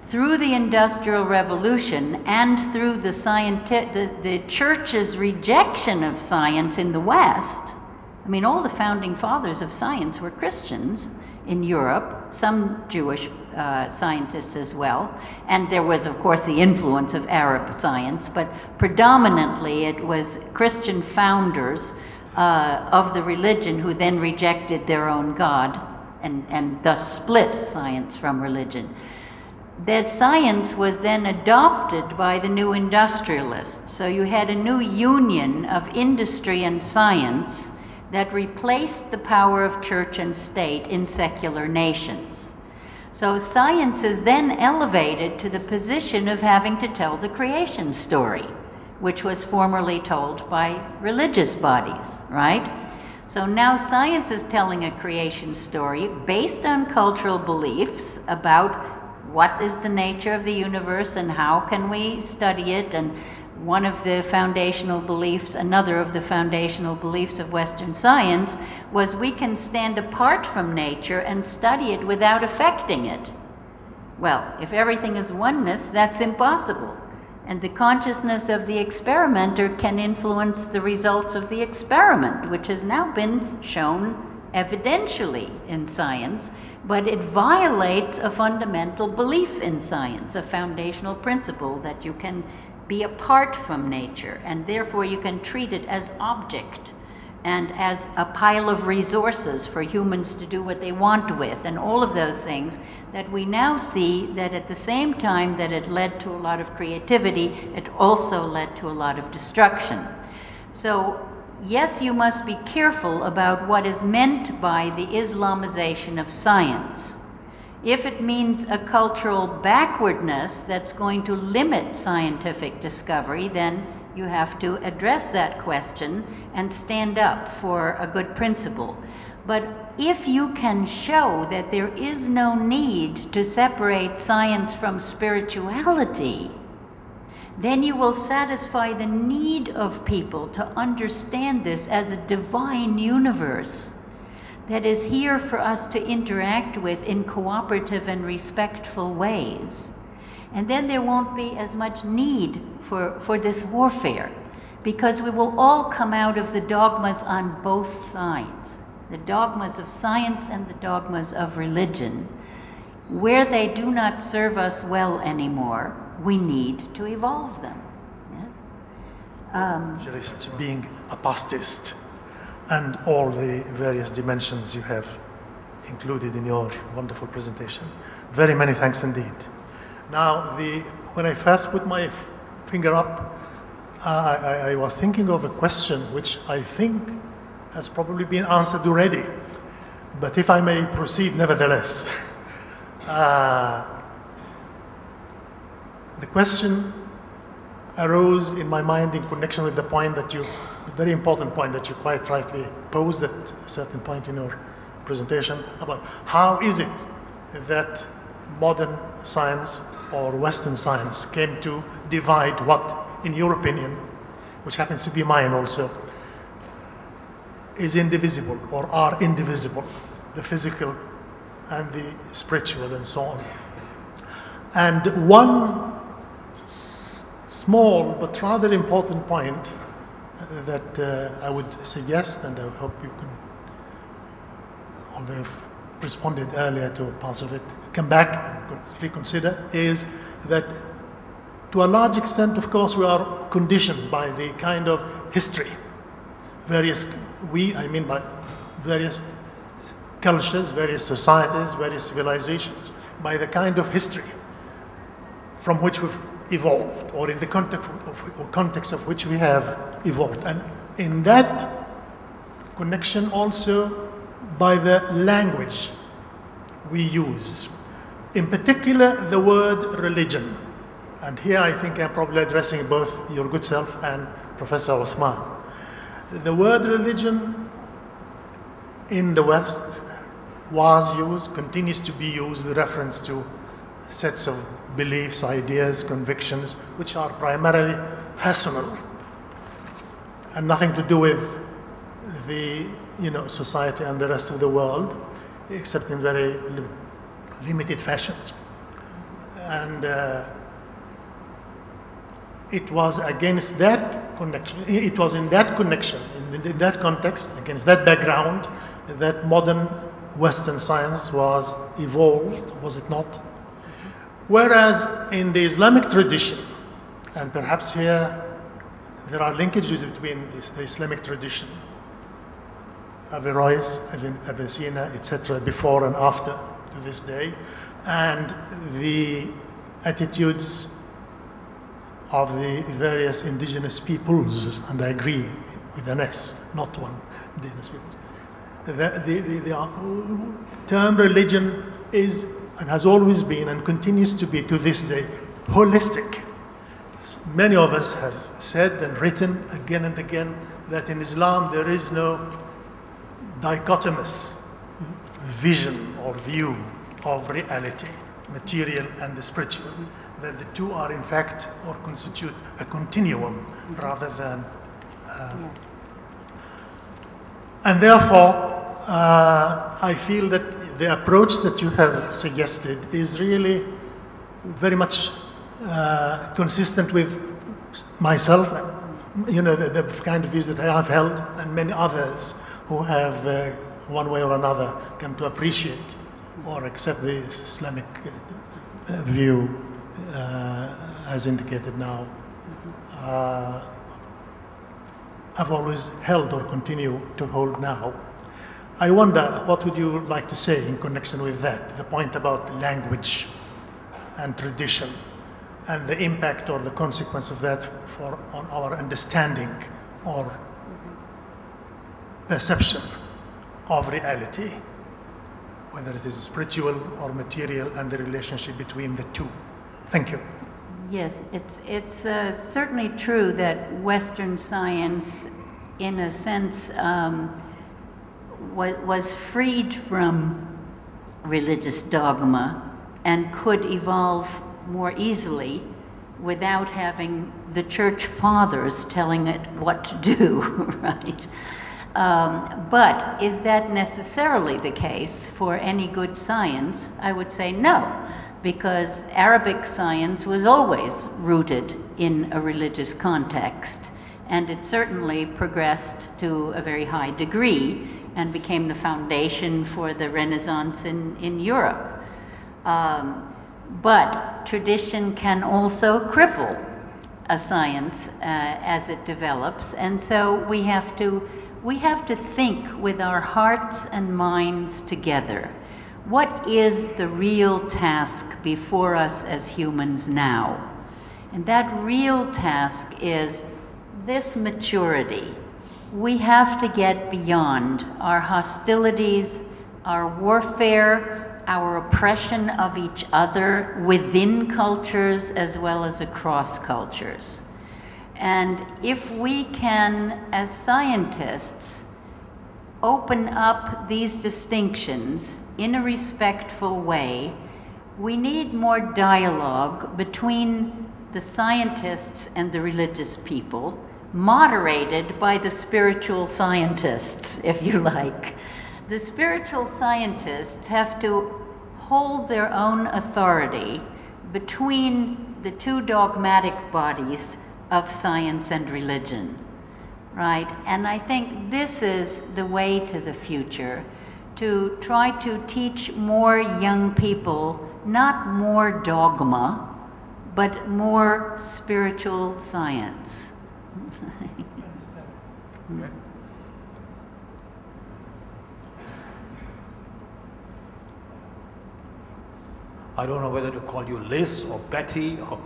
Through the Industrial Revolution and through the church's rejection of science in the West, I mean, all the founding fathers of science were Christians in Europe, some Jewish scientists as well, and there was, of course, the influence of Arab science, but predominantly it was Christian founders of the religion who then rejected their own God and thus split science from religion. Their science was then adopted by the new industrialists. So you had a new union of industry and science that replaced the power of church and state in secular nations. So science is then elevated to the position of having to tell the creation story, which was formerly told by religious bodies, right? So now science is telling a creation story based on cultural beliefs about what is the nature of the universe and how can we study it and one of the foundational beliefs, another of the foundational beliefs of Western science was we can stand apart from nature and study it without affecting it. Well, if everything is oneness, that's impossible. And the consciousness of the experimenter can influence the results of the experiment, which has now been shown evidentially in science, but it violates a fundamental belief in science, a foundational principle that you can be apart from nature, and therefore you can treat it as object and as a pile of resources for humans to do what they want with, and all of those things that we now see that at the same time that it led to a lot of creativity, it also led to a lot of destruction. So yes, you must be careful about what is meant by the Islamization of science. If it means a cultural backwardness that's going to limit scientific discovery, then you have to address that question and stand up for a good principle. But if you can show that there is no need to separate science from spirituality, then you will satisfy the need of people to understand this as a divine universe that is here for us to interact with in cooperative and respectful ways. And then there won't be as much need for this warfare, because we will all come out of the dogmas on both sides, the dogmas of science and the dogmas of religion. Where they do not serve us well anymore, we need to evolve them. Yes? Just being a pastist and all the various dimensions you have included in your wonderful presentation. Very many thanks indeed. Now, when I first put my finger up, I was thinking of a question which I think has probably been answered already, but if I may proceed nevertheless. The question arose in my mind in connection with the point that the very important point that you quite rightly posed at a certain point in your presentation about how is it that modern science or Western science came to divide what, in your opinion, which happens to be mine also, is indivisible or are indivisible, the physical and the spiritual and so on. And one small but rather important point that I would suggest, and I hope you can, although you've responded earlier to parts of it, come back and reconsider, is that to a large extent, of course, we are conditioned by the kind of history, I mean by various cultures, various societies, various civilizations, by the kind of history from which we've evolved, or in the context of which we have evolved. And in that connection also by the language we use. In particular, the word religion. And here I think I'm probably addressing both your good self and Professor Osman. The word religion in the West was used, continues to be used with reference to sets of beliefs, ideas, convictions, which are primarily personal and nothing to do with the society and the rest of the world, except in very limited fashions. And it was against that connection, it was in that connection, in that context, against that background, that modern Western science was evolved, was it not? Whereas in the Islamic tradition, and perhaps here there are linkages between the Islamic tradition, Averroes, Avicenna, etc., before and after to this day, and the attitudes of the various indigenous peoples, and I agree with an S, not one, indigenous peoples. The term religion is and has always been and continues to be to this day holistic. Many of us have said and written again and again that in Islam there is no dichotomous vision or view of reality, material and the spiritual. that the two are in fact or constitute a continuum rather than. And therefore, I feel that the approach that you have suggested is really very much consistent with myself, you know, the kind of views that I have held, and many others who have, one way or another, come to appreciate or accept the Islamic view as indicated now. I've always held or continue to hold now. I wonder, what would you like to say in connection with that, the point about language and tradition, and the impact or the consequence of that on our understanding or perception of reality, whether it is spiritual or material, and the relationship between the two. Thank you. Yes, it's certainly true that Western science, in a sense, was freed from religious dogma and could evolve more easily without having the church fathers telling it what to do, right? But is that necessarily the case for any good science? I would say no, because Arabic science was always rooted in a religious context, and it certainly progressed to a very high degree and became the foundation for the Renaissance in Europe. But tradition can also cripple a science as it develops, and so we have to think with our hearts and minds together. What is the real task before us as humans now? And that real task is this maturity. We have to get beyond our hostilities, our warfare, our oppression of each other within cultures as well as across cultures. And if we can, as scientists, open up these distinctions in a respectful way, we need more dialogue between the scientists and the religious people, moderated by the spiritual scientists, if you like. The spiritual scientists have to hold their own authority between the two dogmatic bodies of science and religion, right? And I think this is the way to the future, to try to teach more young people not more dogma, but more spiritual science. I don't know whether to call you Liz or Betty or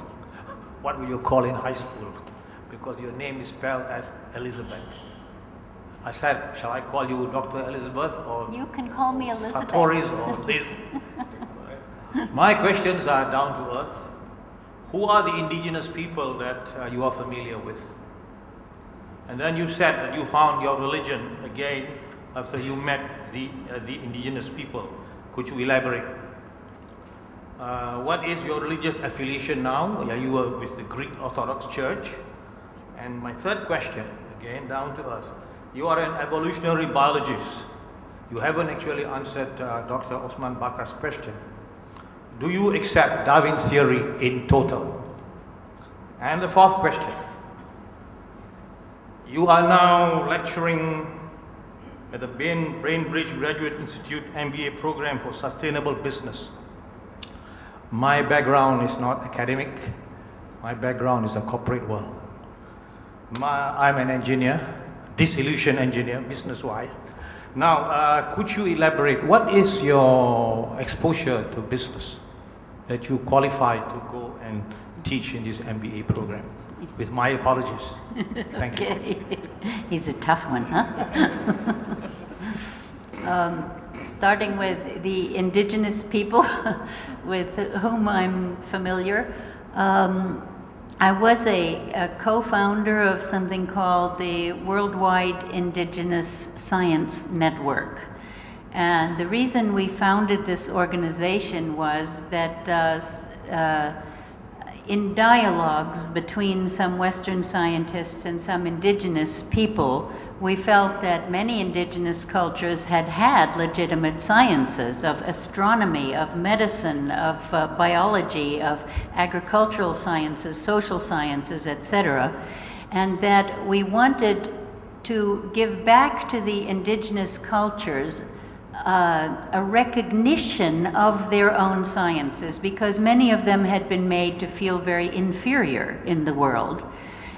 what will you call in high school, because your name is spelled as Elisabet. I said, shall I call you Dr. Elisabeth or you can call me Elisabet. Sahtouris or Liz? My questions are down to earth. Who are the indigenous people that you are familiar with? And then you said that you found your religion again after you met the indigenous people. Could you elaborate? What is your religious affiliation now? Are you with the Greek Orthodox Church? And my third question, again down to earth. You are an evolutionary biologist. You haven't actually answered Dr. Osman Bakar's question. Do you accept Darwin's theory in total? And the fourth question. You are now lecturing at the Brainbridge Graduate Institute MBA program for sustainable business. My background is not academic. My background is the corporate world. I'm an engineer, disillusioned engineer, business-wise. Now, could you elaborate, what is your exposure to business that you qualified to go and teach in this MBA program? With my apologies. Thank you. He's a tough one, huh? Starting with the indigenous people with whom I'm familiar. I was a co-founder of something called the Worldwide Indigenous Science Network. And the reason we founded this organization was that in dialogues between some Western scientists and some indigenous people, we felt that many indigenous cultures had had legitimate sciences of astronomy, of medicine, of biology, of agricultural sciences, social sciences, etc., and that we wanted to give back to the indigenous cultures a recognition of their own sciences, because many of them had been made to feel very inferior in the world.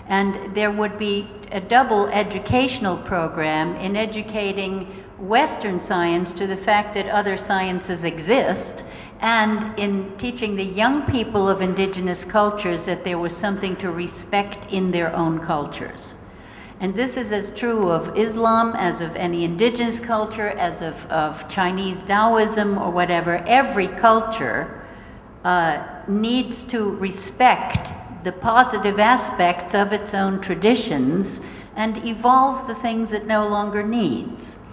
And there would be a double educational program in educating Western science to the fact that other sciences exist, and in teaching the young people of indigenous cultures that there was something to respect in their own cultures. And this is as true of Islam as of any indigenous culture, as of Chinese Taoism or whatever. Every culture needs to respect the positive aspects of its own traditions and evolve the things it no longer needs.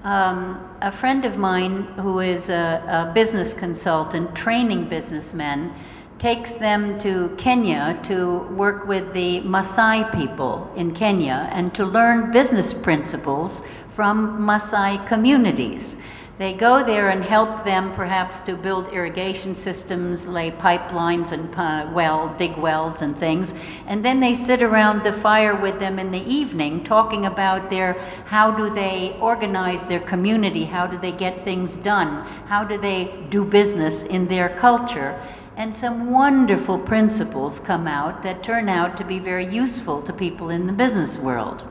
A friend of mine who is a business consultant, training businessmen, takes them to Kenya to work with the Maasai people in Kenya and to learn business principles from Maasai communities. They go there and help them perhaps to build irrigation systems, lay pipelines and dig wells and things, and then they sit around the fire with them in the evening talking about how do they organize their community, how do they get things done, how do they do business in their culture. And some wonderful principles come out that turn out to be very useful to people in the business world.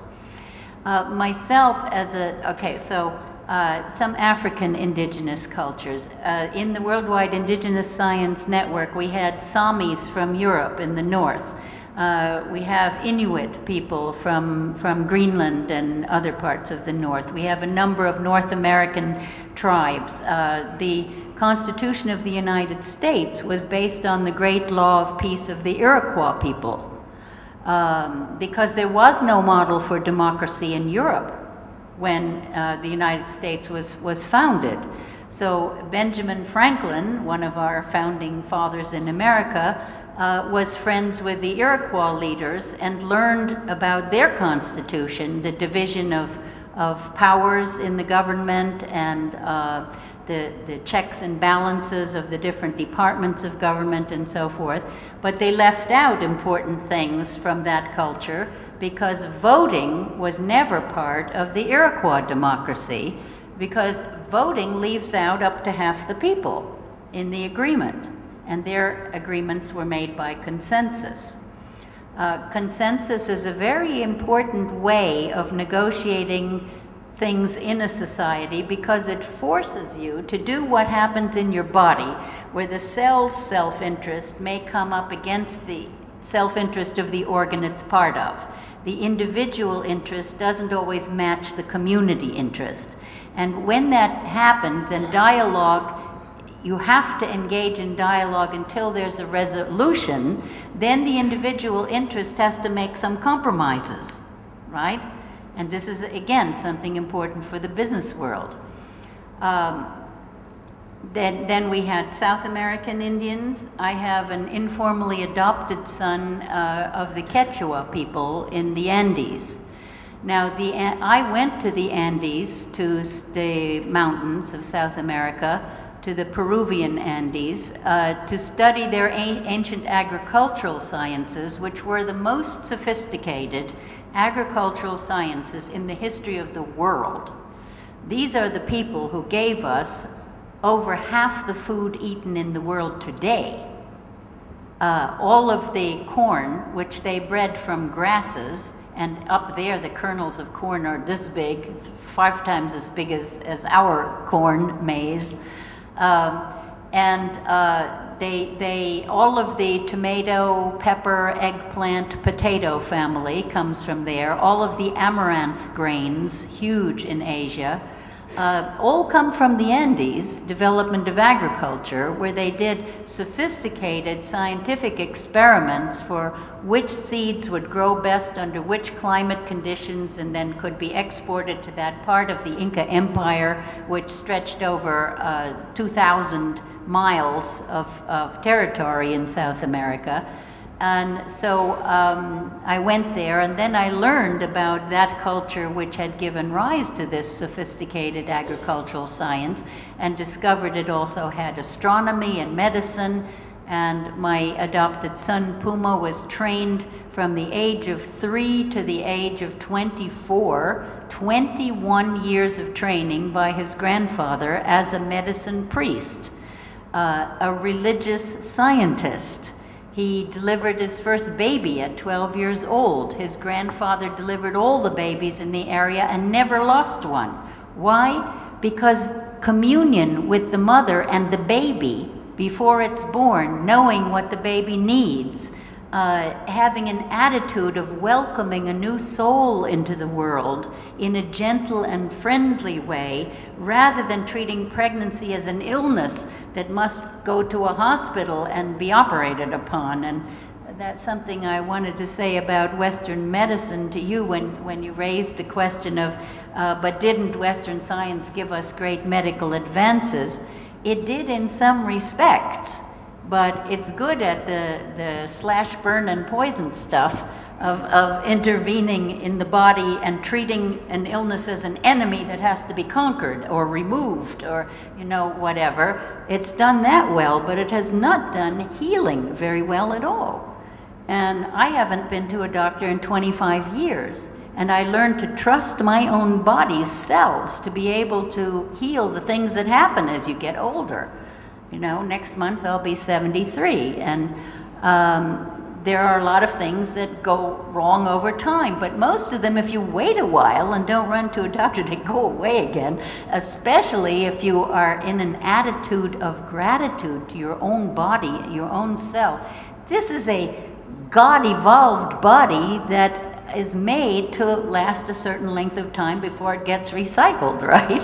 Myself some African indigenous cultures. In the Worldwide Indigenous Science Network, we had Samis from Europe in the north. We have Inuit people from Greenland and other parts of the north. We have a number of North American tribes. The Constitution of the United States was based on the great law of peace of the Iroquois people, because there was no model for democracy in Europe when the United States was founded. So Benjamin Franklin, one of our founding fathers in America, was friends with the Iroquois leaders and learned about their constitution, the division of powers in the government, and the checks and balances of the different departments of government and so forth. But they left out important things from that culture because voting was never part of the Iroquois democracy, because voting leaves out up to half the people in the agreement, and their agreements were made by consensus. Consensus is a very important way of negotiating things in a society, because it forces you to do what happens in your body, where the cell's self-interest may come up against the self-interest of the organ it's part of. The individual interest doesn't always match the community interest. And when that happens, and dialogue, you have to engage in dialogue until there's a resolution, then the individual interest has to make some compromises, right? And this is, again, something important for the business world. Then we had South American Indians. I have an informally adopted son of the Quechua people in the Andes. Now, I went to the Andes, to the mountains of South America, to the Peruvian Andes, to study their ancient agricultural sciences, which were the most sophisticated agricultural sciences in the history of the world. These are the people who gave us over half the food eaten in the world today. All of the corn, which they bred from grasses, and up there the kernels of corn are this big, 5 times as big as our corn, maize. All of the tomato, pepper, eggplant, potato family comes from there. All of the amaranth grains, huge in Asia, all come from the Andes, development of agriculture, where they did sophisticated scientific experiments for which seeds would grow best under which climate conditions, and then could be exported to that part of the Inca Empire, which stretched over 2,000 miles of territory in South America. And so I went there, and then I learned about that culture which had given rise to this sophisticated agricultural science, and discovered it also had astronomy and medicine. And my adopted son, Puma, was trained from the age of 3 to the age of 24, 21 years of training by his grandfather as a medicine priest, a religious scientist. He delivered his first baby at 12 years old. His grandfather delivered all the babies in the area and never lost one. Why? Because communion with the mother and the baby before it's born, knowing what the baby needs, having an attitude of welcoming a new soul into the world in a gentle and friendly way, rather than treating pregnancy as an illness that must go to a hospital and be operated upon. And that's something I wanted to say about Western medicine to you when you raised the question of, but didn't Western science give us great medical advances? It did in some respects, but it's good at the slash, burn, and poison stuff of intervening in the body and treating an illness as an enemy that has to be conquered or removed or, you know, whatever. It's done that well, but it has not done healing very well at all. And I haven't been to a doctor in 25 years. And I learned to trust my own body's cells to be able to heal the things that happen as you get older. You know, next month I'll be 73, and there are a lot of things that go wrong over time, but most of them, if you wait a while and don't run to a doctor, they go away again, especially if you are in an attitude of gratitude to your own body, your own self. This is a God-evolved body that is made to last a certain length of time before it gets recycled, right?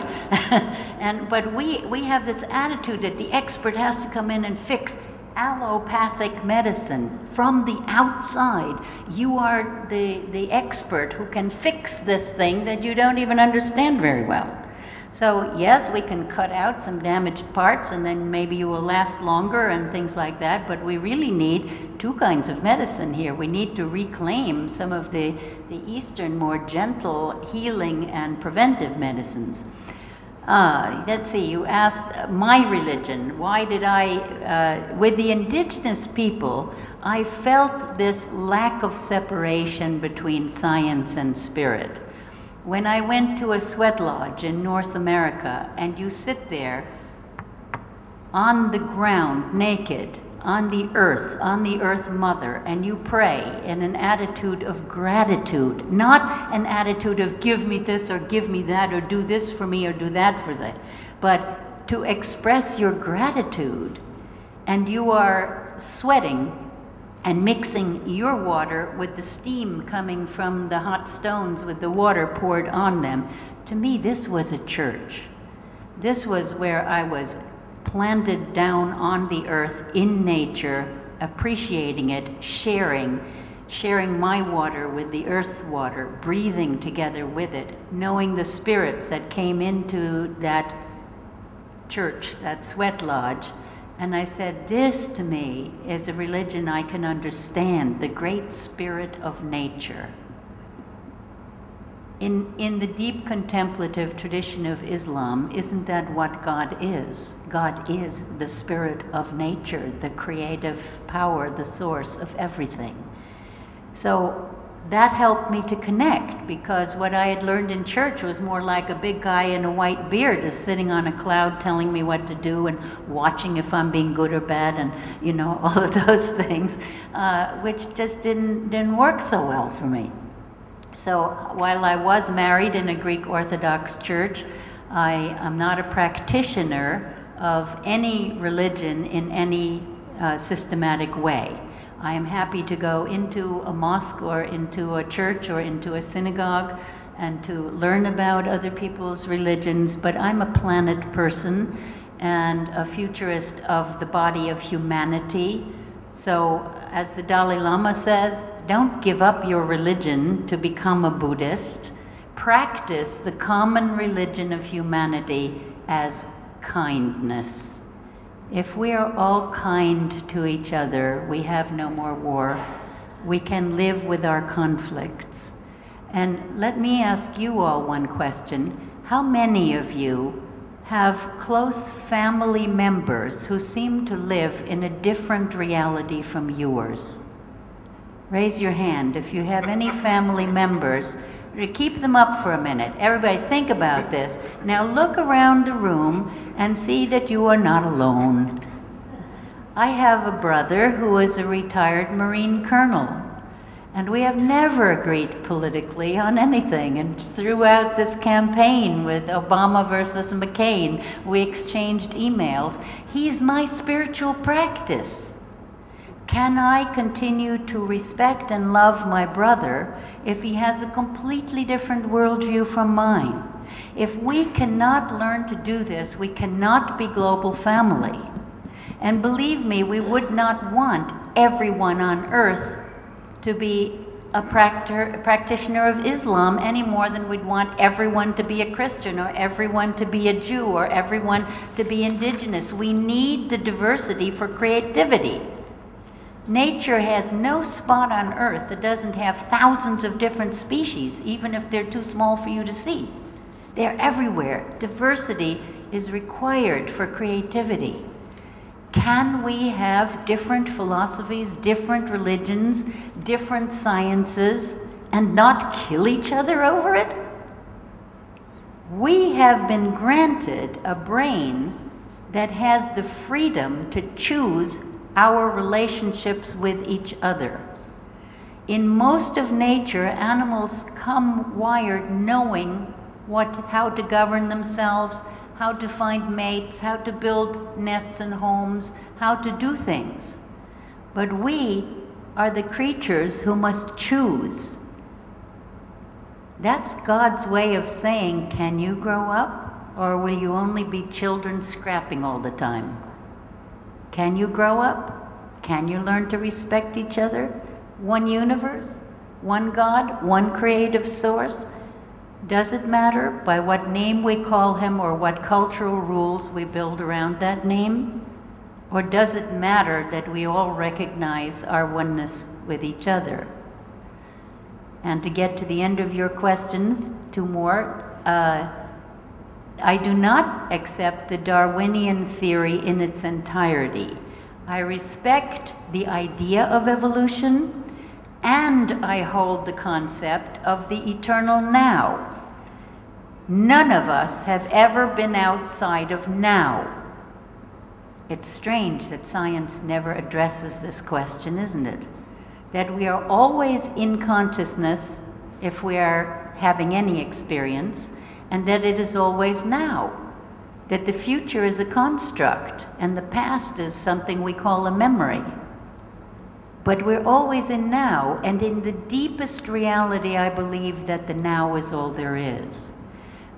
But we have this attitude that the expert has to come in and fix allopathic medicine from the outside. You are the expert who can fix this thing that you don't even understand very well. So yes, we can cut out some damaged parts and then maybe you will last longer and things like that, but we really need two kinds of medicine here. We need to reclaim some of the Eastern, more gentle healing and preventive medicines. Let's see, you asked my religion. Why did with the indigenous people, I felt this lack of separation between science and spirit. When I went to a sweat lodge in North America, and you sit there on the ground, naked, on the earth mother, and you pray in an attitude of gratitude, not an attitude of give me this or give me that or do this for me or do that for that, but to express your gratitude, and you are sweating and mixing your water with the steam coming from the hot stones with the water poured on them. To me, this was a church. This was where I was planted down on the earth in nature, appreciating it, sharing my water with the earth's water, breathing together with it, knowing the spirits that came into that church, that sweat lodge. And I said, this to me is a religion I can understand, the great spirit of nature. In the deep contemplative tradition of Islam, isn't that what God is? God is the spirit of nature, the creative power, the source of everything. So that helped me to connect, because what I had learned in church was more like a big guy in a white beard just sitting on a cloud telling me what to do and watching if I'm being good or bad and, you know, all of those things, which just didn't work so well for me. So while I was married in a Greek Orthodox church, I am not a practitioner of any religion in any systematic way. I am happy to go into a mosque or into a church or into a synagogue and to learn about other people's religions, but I'm a planet person and a futurist of the body of humanity. So, as the Dalai Lama says, don't give up your religion to become a Buddhist. Practice the common religion of humanity as kindness. if we are all kind to each other, we have no more war. We can live with our conflicts. And let me ask you all one question. How many of you have close family members who seem to live in a different reality from yours? Raise your hand if you have any family members. Keep them up for a minute. Everybody think about this. Now look around the room and see that you are not alone. I have a brother who is a retired Marine colonel, and we have never agreed politically on anything. And throughout this campaign with Obama versus McCain, we exchanged emails. He's my spiritual practice. Can I continue to respect and love my brother if he has a completely different worldview from mine? If we cannot learn to do this, we cannot be global family. And believe me, we would not want everyone on earth to be a practitioner of Islam any more than we'd want everyone to be a Christian or everyone to be a Jew or everyone to be indigenous. We need the diversity for creativity. Nature has no spot on earth that doesn't have thousands of different species, even if they're too small for you to see. They're everywhere. Diversity is required for creativity. Can we have different philosophies, different religions, different sciences, and not kill each other over it? We have been granted a brain that has the freedom to choose our relationships with each other. In most of nature, animals come wired knowing how to govern themselves, how to find mates, how to build nests and homes, how to do things. But we are the creatures who must choose. That's God's way of saying, can you grow up, or will you only be children scrapping all the time? Can you grow up? Can you learn to respect each other? One universe, one God, one creative source. Does it matter by what name we call him or what cultural rules we build around that name? Or does it matter that we all recognize our oneness with each other? And to get to the end of your questions, two more. I do not accept the Darwinian theory in its entirety. I respect the idea of evolution, and I hold the concept of the eternal now. None of us have ever been outside of now. It's strange that science never addresses this question, isn't it? That we are always in consciousness if we are having any experience, and that it is always now. That the future is a construct, and the past is something we call a memory. But we're always in now, and in the deepest reality, I believe that the now is all there is.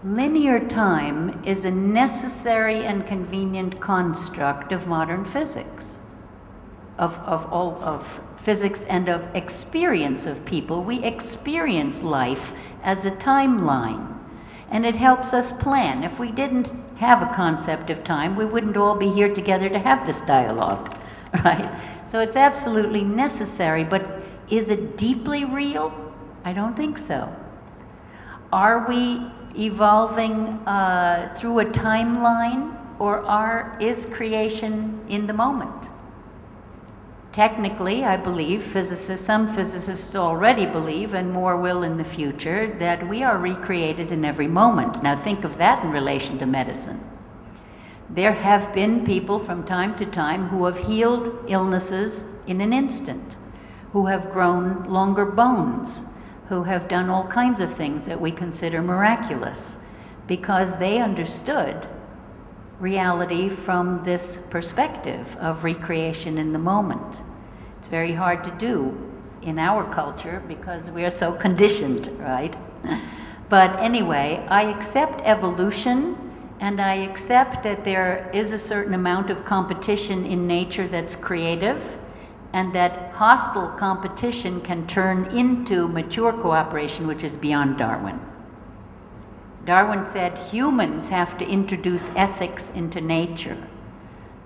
Linear time is a necessary and convenient construct of modern physics, of physics and of experience of people. We experience life as a timeline, and it helps us plan. If we didn't have a concept of time, we wouldn't all be here together to have this dialogue, right? So it's absolutely necessary, but is it deeply real? I don't think so. Are we evolving through a timeline, or is creation in the moment? Technically, I believe some physicists already believe, and more will in the future, that we are recreated in every moment. Now think of that in relation to medicine. There have been people from time to time who have healed illnesses in an instant, who have grown longer bones, who have done all kinds of things that we consider miraculous, because they understood reality from this perspective of recreation in the moment. It's very hard to do in our culture because we are so conditioned, right? But anyway, I accept evolution, and I accept that there is a certain amount of competition in nature that's creative, and that hostile competition can turn into mature cooperation, which is beyond Darwin. Darwin said humans have to introduce ethics into nature.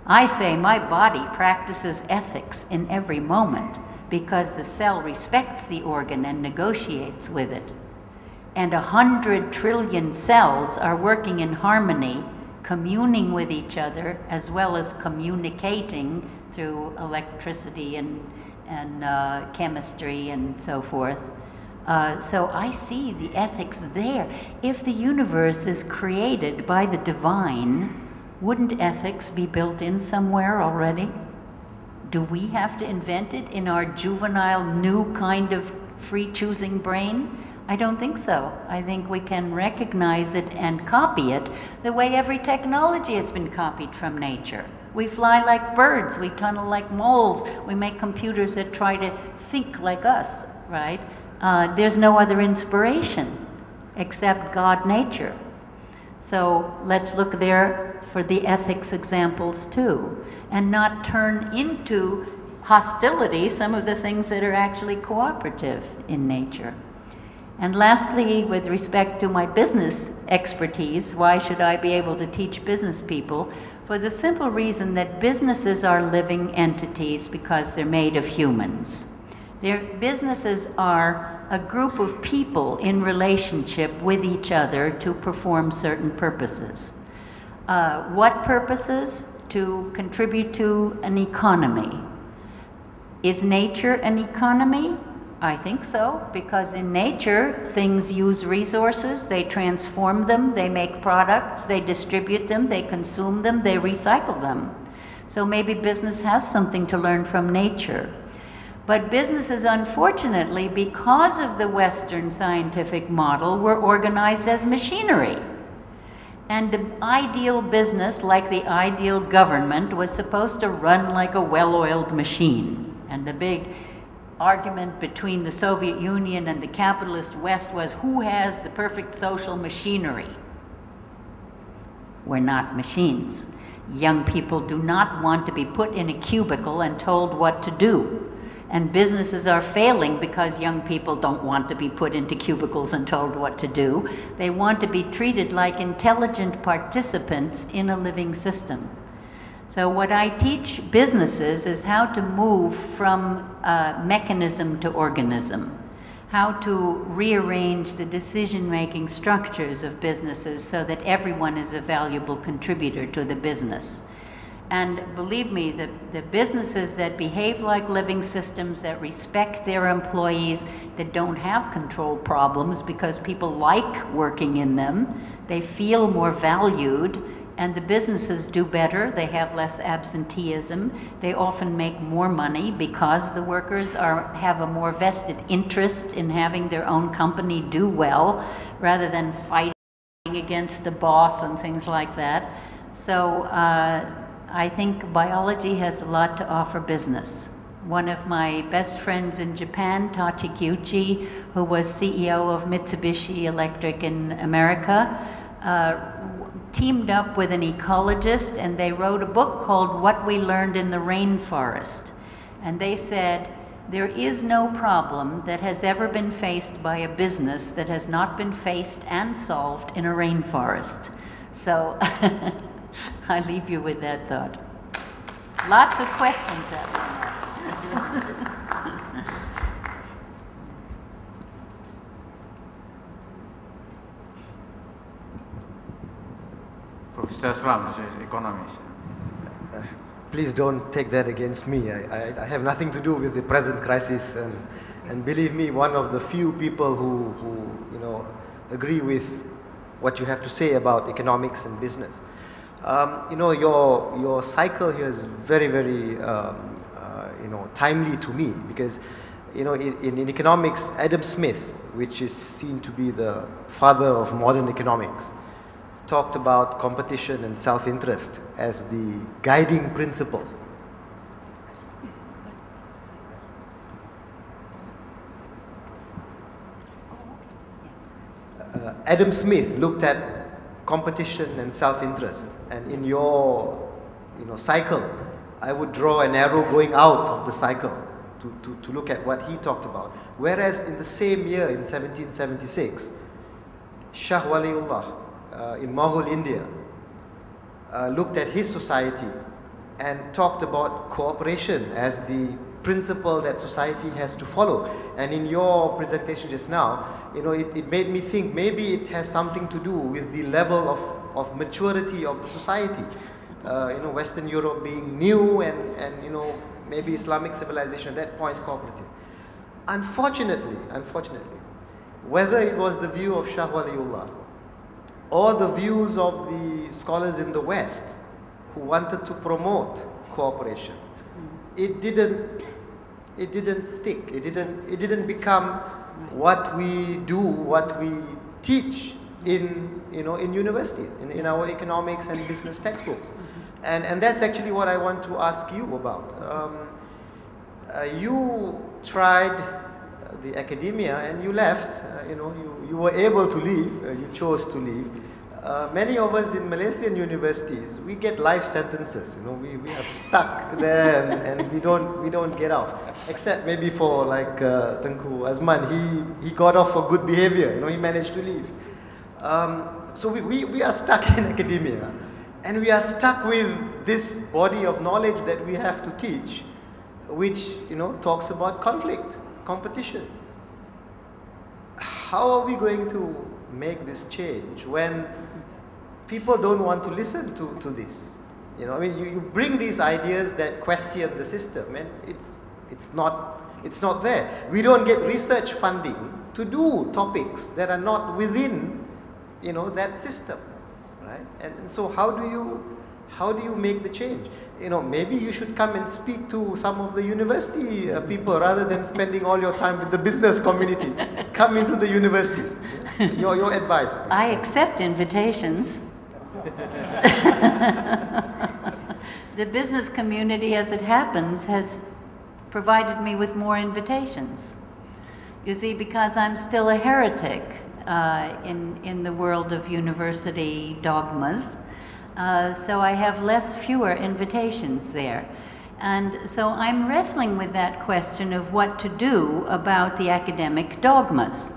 I say my body practices ethics in every moment because the cell respects the organ and negotiates with it. And 100 trillion cells are working in harmony, communing with each other, as well as communicating through electricity and chemistry and so forth. So I see the ethics there. If the universe is created by the divine, wouldn't ethics be built in somewhere already? Do we have to invent it in our juvenile, new kind of free-choosing brain? I don't think so. I think we can recognize it and copy it the way every technology has been copied from nature. We fly like birds, we tunnel like moles, we make computers that try to think like us, right? There's no other inspiration except God nature. So let's look there for the ethics examples too, and not turn into hostility some of the things that are actually cooperative in nature. And lastly, with respect to my business expertise, why should I be able to teach business people? For the simple reason that businesses are living entities because they're made of humans. Their businesses are a group of people in relationship with each other to perform certain purposes. What purposes? To contribute to an economy. Is nature an economy? I think so, because in nature, things use resources, they transform them, they make products, they distribute them, they consume them, they recycle them. So maybe business has something to learn from nature. But businesses, unfortunately, because of the Western scientific model, were organized as machinery. And the ideal business, like the ideal government, was supposed to run like a well-oiled machine. And the big argument between the Soviet Union and the capitalist West was, who has the perfect social machinery? We're not machines. Young people do not want to be put in a cubicle and told what to do. And businesses are failing because young people don't want to be put into cubicles and told what to do. They want to be treated like intelligent participants in a living system. So what I teach businesses is how to move from mechanism to organism, how to rearrange the decision-making structures of businesses so that everyone is a valuable contributor to the business. And believe me, the businesses that behave like living systems, that respect their employees, that don't have control problems because people like working in them, they feel more valued, and the businesses do better, they have less absenteeism, they often make more money because the workers have a more vested interest in having their own company do well, rather than fighting against the boss and things like that. So I think biology has a lot to offer business. One of my best friends in Japan, Tachi Kyuchi, who was CEO of Mitsubishi Electric in America, teamed up with an ecologist, and they wrote a book called What We Learned in the Rainforest. And they said, there is no problem that has ever been faced by a business that has not been faced and solved in a rainforest. So I leave you with that thought. Lots of questions that one. Professor Slam is economist. Please don't take that against me. I have nothing to do with the present crisis, and believe me, one of the few people who agree with what you have to say about economics and business. Your cycle here is very, very timely to me, because in economics, Adam Smith, which is seen to be the father of modern economics, talked about competition and self-interest as the guiding principle. Adam Smith looked at competition and self-interest, and in your cycle, I would draw an arrow going out of the cycle to look at what he talked about. Whereas in the same year, in 1776, Shah Waliullah in Mughal India looked at his society and talked about cooperation as the principle that society has to follow. And in your presentation just now, it made me think maybe it has something to do with the level of maturity of the society. Western Europe being new and maybe Islamic civilization at that point cooperative. Unfortunately, whether it was the view of Shah Waliullah or the views of the scholars in the West who wanted to promote cooperation, it didn't stick. It didn't become what we do, what we teach in universities, in our economics and business textbooks. And that's actually what I want to ask you about. You tried the academia and you left. You were able to leave. You chose to leave. Many of us in Malaysian universities, we get life sentences. We are stuck there and we don't get out. Except maybe for like Tengku Azman, he got off for good behavior. He managed to leave. So we are stuck in academia, and we are stuck with this body of knowledge that we have to teach, which talks about conflict, competition. How are we going to make this change when people don't want to listen to this? You bring these ideas that question the system, and it's not there. We don't get research funding to do topics that are not within that system, right? And so how do you make the change? Maybe you should come and speak to some of the university people rather than spending all your time with the business community. Come into the universities. Your advice, please. I accept invitations. The business community, as it happens, has provided me with more invitations. You see, because I'm still a heretic in the world of university dogmas, so I have fewer invitations there. And so I'm wrestling with that question of what to do about the academic dogmas.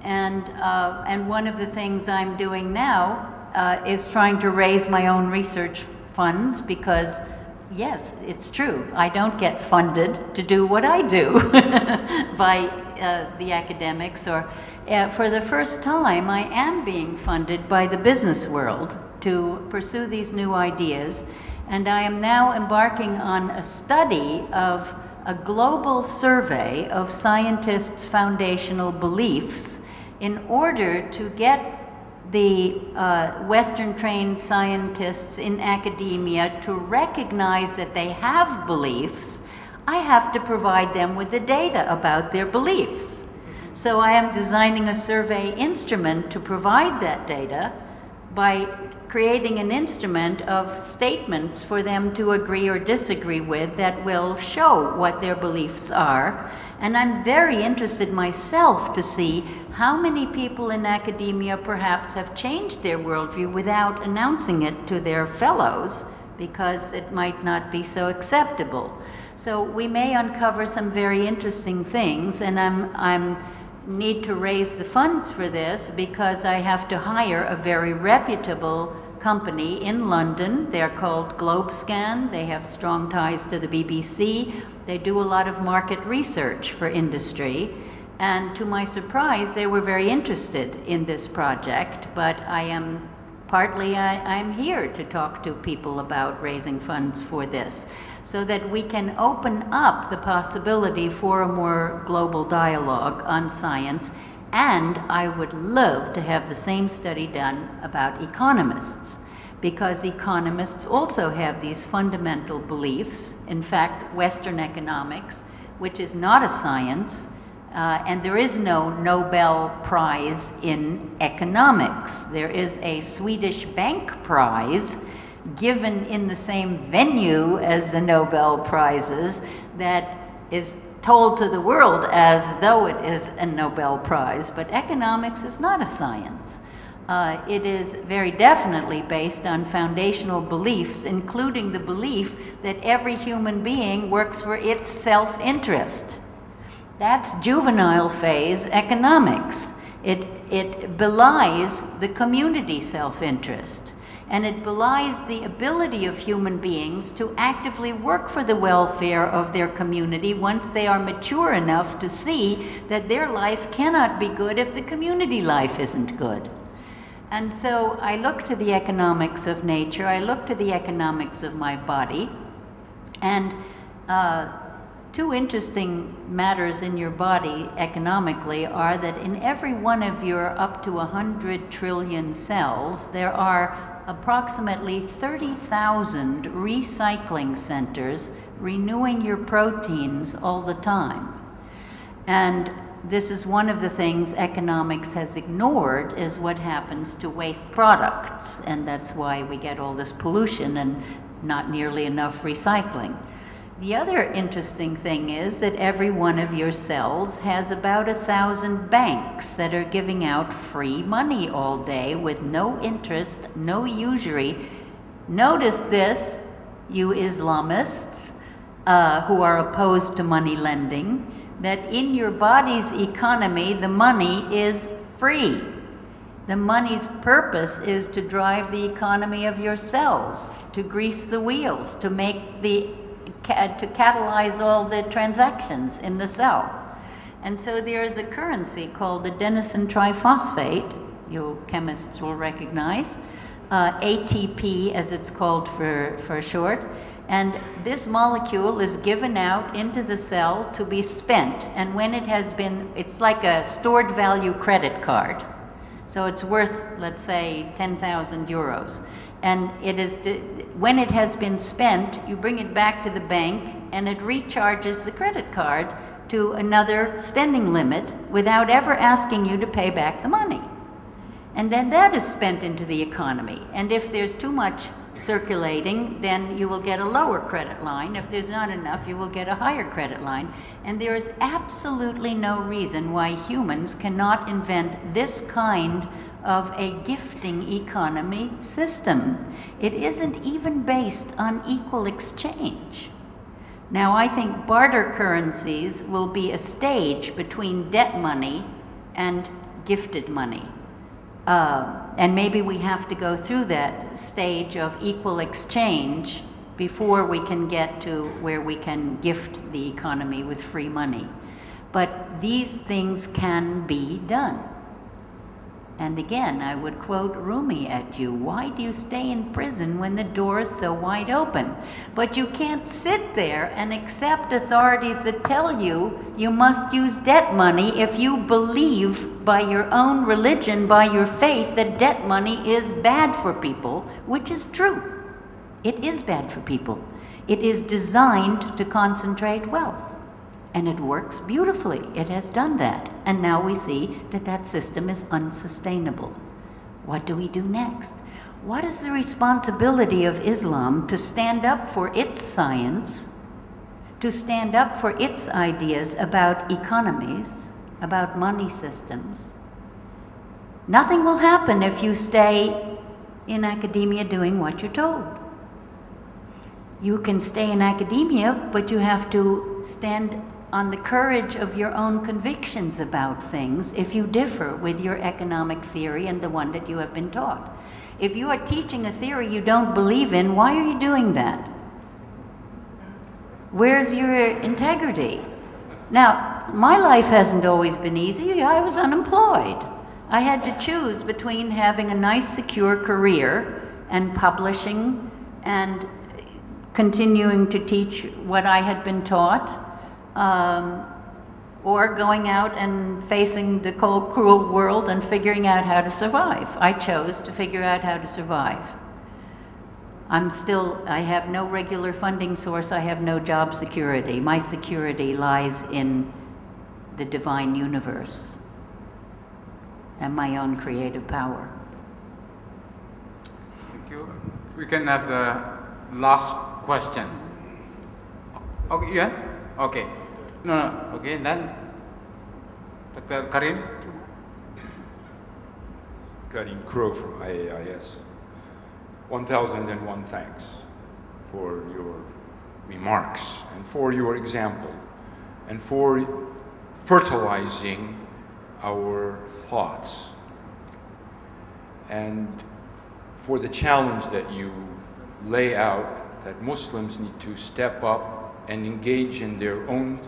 And one of the things I'm doing now is trying to raise my own research funds, because yes, it's true, I don't get funded to do what I do by the academics, or for the first time I am being funded by the business world to pursue these new ideas. And I am now embarking on a study of a global survey of scientists' foundational beliefs in order to get the Western-trained scientists in academia to recognize that they have beliefs. I have to provide them with the data about their beliefs. So I am designing a survey instrument to provide that data by creating an instrument of statements for them to agree or disagree with that will show what their beliefs are. And I'm very interested myself to see how many people in academia perhaps have changed their worldview without announcing it to their fellows, because it might not be so acceptable. So we may uncover some very interesting things, and I'm need to raise the funds for this because I have to hire a very reputable company in London. They're called GlobeScan. They have strong ties to the BBC. They do a lot of market research for industry. And to my surprise, they were very interested in this project, but I'm here to talk to people about raising funds for this, so that we can open up the possibility for a more global dialogue on science. And I would love to have the same study done about economists, because economists also have these fundamental beliefs. In fact, Western economics, which is not a science, and there is no Nobel Prize in economics. There is a Swedish bank prize given in the same venue as the Nobel Prizes that is told to the world as though it is a Nobel Prize, but economics is not a science. It is very definitely based on foundational beliefs, including the belief that every human being works for its self-interest. That's juvenile phase economics. It belies the community self-interest. And it belies the ability of human beings to actively work for the welfare of their community once they are mature enough to see that their life cannot be good if the community life isn't good. And so I look to the economics of nature, I look to the economics of my body, and two interesting matters in your body economically are that in every one of your up to 100 trillion cells, there are approximately 30,000 recycling centers renewing your proteins all the time. And this is one of the things economics has ignored, is what happens to waste products. And that's why we get all this pollution and not nearly enough recycling. The other interesting thing is that every one of your cells has about 1,000 banks that are giving out free money all day with no interest, no usury. Notice this, you Islamists who are opposed to money lending, that in your body's economy, the money is free. The money's purpose is to drive the economy of your cells, to grease the wheels, to make to catalyze all the transactions in the cell. And so there is a currency called adenosine triphosphate, you chemists will recognize, ATP as it's called for short. And this molecule is given out into the cell to be spent. And when it has been, it's like a stored value credit card. So it's worth, let's say, 10,000 euros. And it is, when it has been spent, you bring it back to the bank and it recharges the credit card to another spending limit without ever asking you to pay back the money. And then that is spent into the economy. And if there's too much circulating, then you will get a lower credit line. If there's not enough, you will get a higher credit line. And there is absolutely no reason why humans cannot invent this kind of a gifting economy system. It isn't even based on equal exchange. Now, I think barter currencies will be a stage between debt money and gifted money. And maybe we have to go through that stage of equal exchange before we can get to where we can gift the economy with free money. But these things can be done. And again, I would quote Rumi at you, why do you stay in prison when the door is so wide open? But you can't sit there and accept authorities that tell you you must use debt money if you believe by your own religion, by your faith, that debt money is bad for people, which is true. It is bad for people. It is designed to concentrate wealth. And it works beautifully. It has done that. And now we see that that system is unsustainable. What do we do next? What is the responsibility of Islam to stand up for its science, to stand up for its ideas about economies, about money systems? Nothing will happen if you stay in academia doing what you're told. You can stay in academia, but you have to stand on the courage of your own convictions about things if you differ with your economic theory and the one that you have been taught. If you are teaching a theory you don't believe in, why are you doing that? Where's your integrity? Now, my life hasn't always been easy. I was unemployed. I had to choose between having a nice, secure career and publishing and continuing to teach what I had been taught, or going out and facing the cold, cruel world and figuring out how to survive. I chose to figure out how to survive. I have no regular funding source, I have no job security. My security lies in the divine universe and my own creative power. Thank you. We can have the last question. Okay, yeah? Okay. No. Okay, then Dr. Karim. Karim Crow from IAIS. 1001 thanks for your remarks and for your example and for fertilizing our thoughts and for the challenge that you lay out, that Muslims need to step up and engage in their own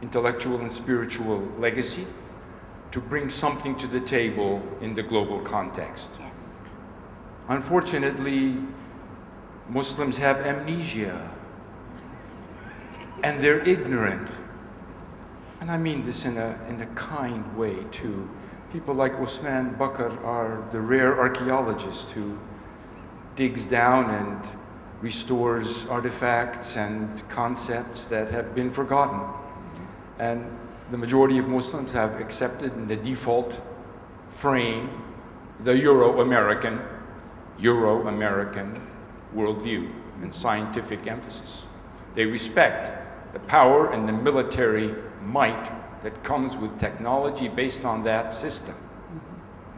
intellectual and spiritual legacy to bring something to the table in the global context. Yes. Unfortunately, Muslims have amnesia and they're ignorant. And I mean this in a kind way too. People like Osman Bakr are the rare archaeologist who digs down and restores artifacts and concepts that have been forgotten. And the majority of Muslims have accepted in the default frame the Euro-American worldview and scientific emphasis. They respect the power and the military might that comes with technology based on that system.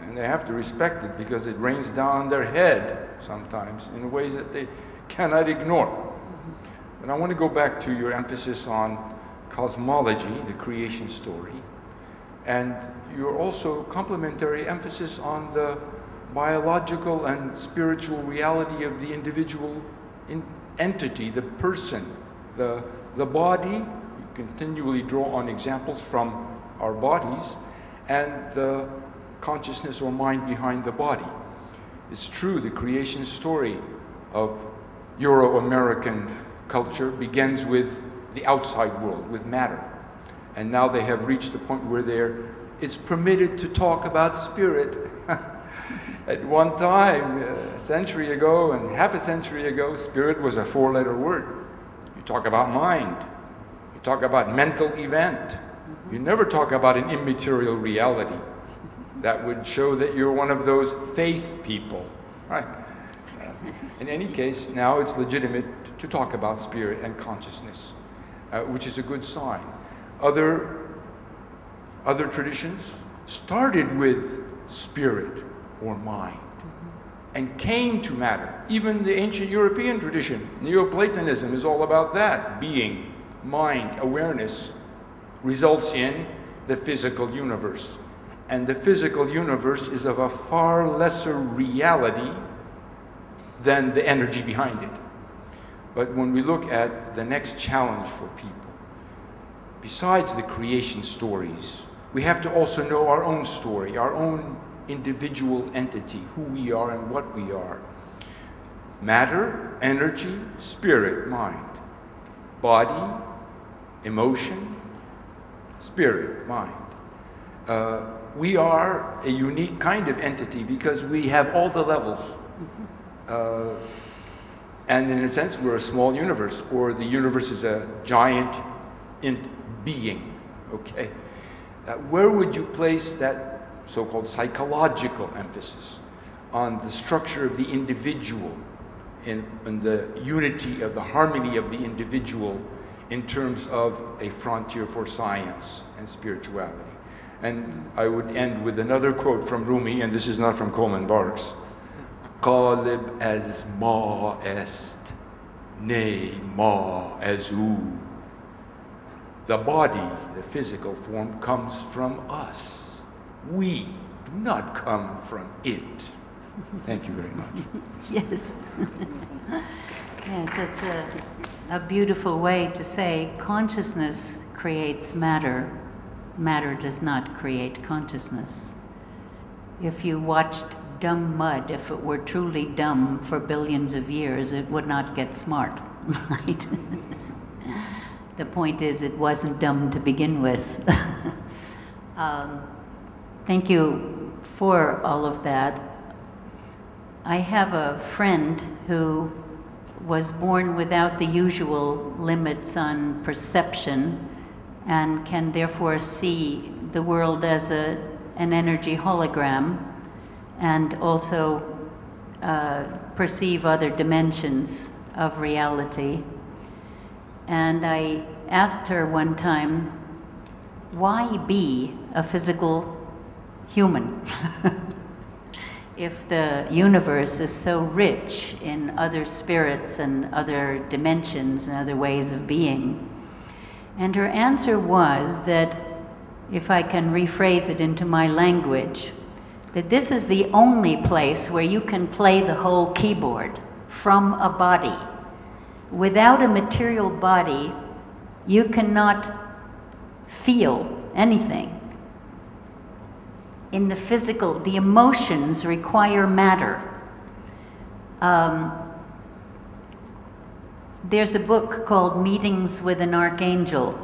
And they have to respect it because it rains down on their head sometimes in ways that they cannot ignore. And I want to go back to your emphasis on cosmology, the creation story, and your also complementary emphasis on the biological and spiritual reality of the individual entity, the person, the body. You continually draw on examples from our bodies and the consciousness or mind behind the body. It's true, the creation story of Euro-American culture begins with the outside world, with matter. And now they have reached the point where it's permitted to talk about spirit. At one time, a century ago and half a century ago, spirit was a four-letter word. You talk about mind. You talk about mental event. You never talk about an immaterial reality. That would show that you're one of those faith people, right? In any case, now it's legitimate to talk about spirit and consciousness, which is a good sign. Other traditions started with spirit or mind and came to matter. Even the ancient European tradition, Neoplatonism, is all about that. Being, mind, awareness results in the physical universe. And the physical universe is of a far lesser reality than the energy behind it. But when we look at the next challenge for people, besides the creation stories, we have to also know our own story, our own individual entity, who we are and what we are. Matter, energy, spirit, mind. Body, emotion, spirit, mind. We are a unique kind of entity because we have all the levels. And in a sense, we're a small universe, or the universe is a giant being, okay? Where would you place that so-called psychological emphasis on the structure of the individual, in the unity of the harmony of the individual in terms of a frontier for science and spirituality? And I would end with another quote from Rumi, and this is not from Coleman Barks. Qalib as ma est, nay ma as u. The body, the physical form, comes from us. We do not come from it. Thank you very much. Yes. Yes, it's a beautiful way to say consciousness creates matter. Matter does not create consciousness. If you watched dumb mud, if it were truly dumb for billions of years, it would not get smart, right? The point is, it wasn't dumb to begin with. Thank you for all of that. I have a friend who was born without the usual limits on perception and can therefore see the world as an energy hologram and also perceive other dimensions of reality. And I asked her one time, why be a physical human? If the universe is so rich in other spirits and other dimensions and other ways of being. And her answer was that, if I can rephrase it into my language, that this is the only place where you can play the whole keyboard from a body. Without a material body, you cannot feel anything. In the physical, the emotions require matter. There's a book called Meetings with an Archangel,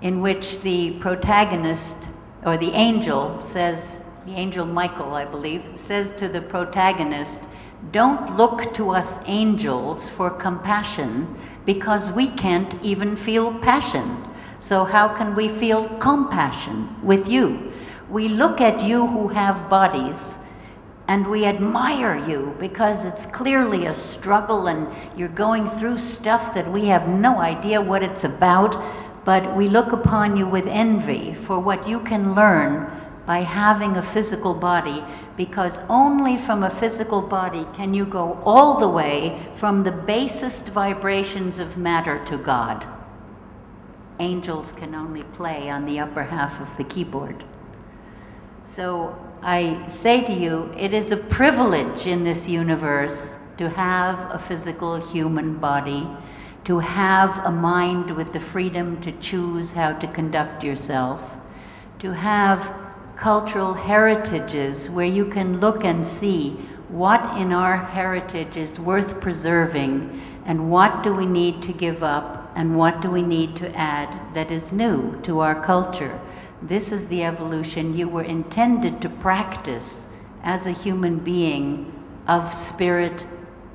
in which the protagonist, or the angel says, the angel Michael, I believe, says to the protagonist, "Don't look to us angels for compassion, because we can't even feel passion. So how can we feel compassion with you? We look at you who have bodies, and we admire you because it's clearly a struggle and you're going through stuff that we have no idea what it's about, but we look upon you with envy for what you can learn by having a physical body, because only from a physical body can you go all the way from the basest vibrations of matter to God. Angels can only play on the upper half of the keyboard." So I say to you, it is a privilege in this universe to have a physical human body, to have a mind with the freedom to choose how to conduct yourself, to have cultural heritages where you can look and see what in our heritage is worth preserving and what do we need to give up and what do we need to add that is new to our culture. This is the evolution you were intended to practice as a human being of spirit,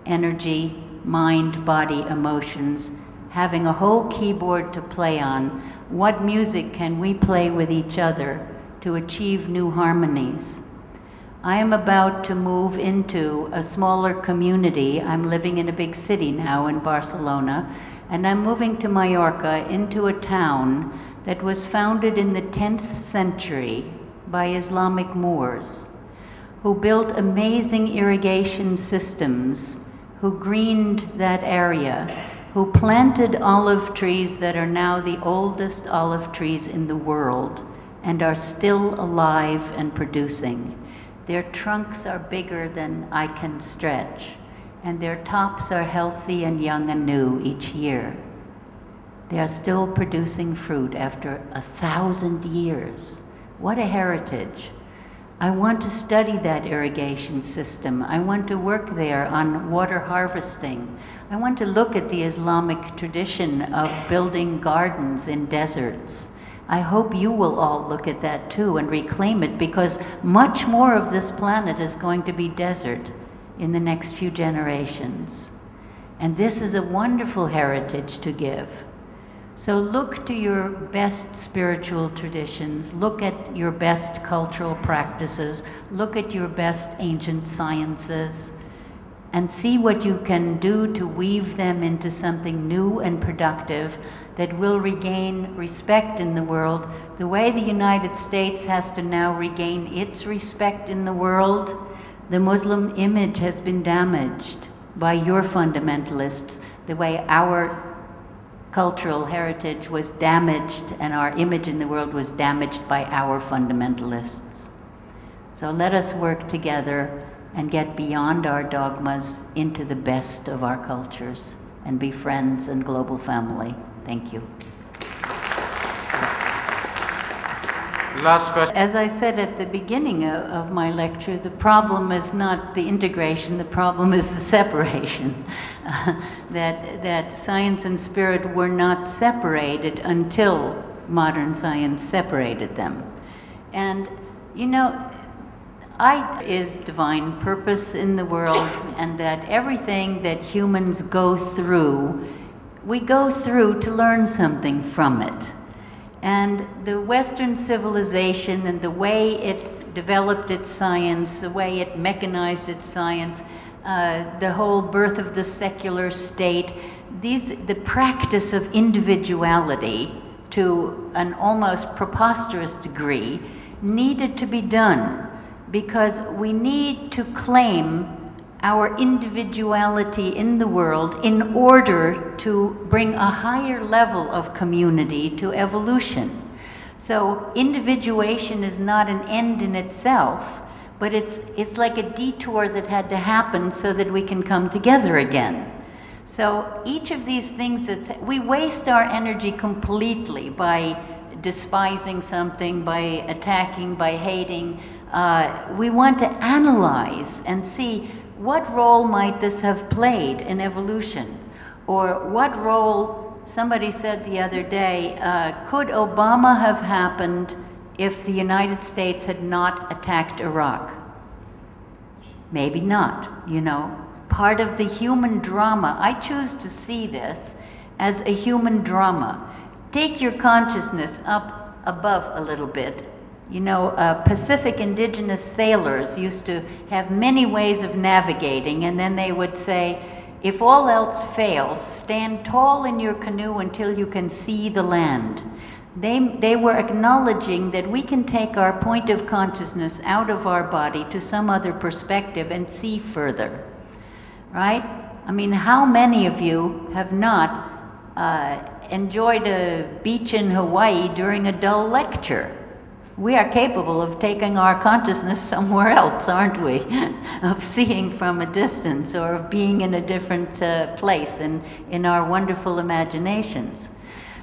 energy, mind, body, emotions, having a whole keyboard to play on. What music can we play with each other to achieve new harmonies? I am about to move into a smaller community. I'm living in a big city now in Barcelona, and I'm moving to Mallorca, into a town that was founded in the 10th century by Islamic Moors, who built amazing irrigation systems, who greened that area, who planted olive trees that are now the oldest olive trees in the world and are still alive and producing. Their trunks are bigger than I can stretch, and their tops are healthy and young and new each year. They are still producing fruit after 1,000 years. What a heritage. I want to study that irrigation system. I want to work there on water harvesting. I want to look at the Islamic tradition of building gardens in deserts. I hope you will all look at that too and reclaim it, because much more of this planet is going to be desert in the next few generations. And this is a wonderful heritage to give. So look to your best spiritual traditions, look at your best cultural practices, look at your best ancient sciences, and see what you can do to weave them into something new and productive that will regain respect in the world, the way the United States has to now regain its respect in the world. The Muslim image has been damaged by your fundamentalists, the way our cultural heritage was damaged and our image in the world was damaged by our fundamentalists. So let us work together and get beyond our dogmas into the best of our cultures and be friends and global family. Thank you. Last question. As I said at the beginning of my lecture, the problem is not the integration, the problem is the separation. That science and spirit were not separated until modern science separated them. And, you know, is divine purpose in the world, and that everything that humans go through, we go through to learn something from it. And the Western civilization and the way it developed its science, the way it mechanized its science, the whole birth of the secular state, the practice of individuality to an almost preposterous degree needed to be done, because we need to claim our individuality in the world in order to bring a higher level of community to evolution. So individuation is not an end in itself, but it's like a detour that had to happen so that we can come together again. So each of these things, we waste our energy completely by despising something, by attacking, by hating. We want to analyze and see what role might this have played in evolution, or what role, somebody said the other day, could Obama have happened if the United States had not attacked Iraq? Maybe not, you know. Part of the human drama, I choose to see this as a human drama. Take your consciousness up above a little bit. You know, Pacific indigenous sailors used to have many ways of navigating, and then they would say, if all else fails, stand tall in your canoe until you can see the land. They were acknowledging that we can take our point of consciousness out of our body to some other perspective and see further, right? I mean, how many of you have not enjoyed a beach in Hawaii during a dull lecture? We are capable of taking our consciousness somewhere else, aren't we? Of seeing from a distance, or of being in a different place in our wonderful imaginations.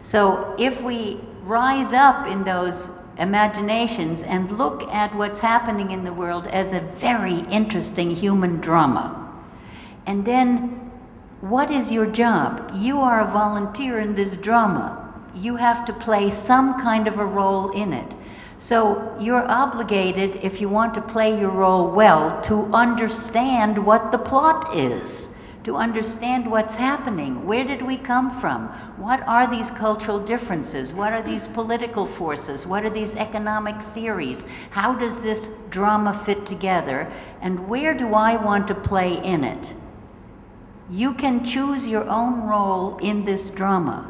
So if we rise up in those imaginations and look at what's happening in the world as a very interesting human drama, and then what is your job? You are a volunteer in this drama. You have to play some kind of a role in it. So you're obligated, if you want to play your role well, to understand what the plot is, to understand what's happening. Where did we come from? What are these cultural differences? What are these political forces? What are these economic theories? How does this drama fit together? And where do I want to play in it? You can choose your own role in this drama,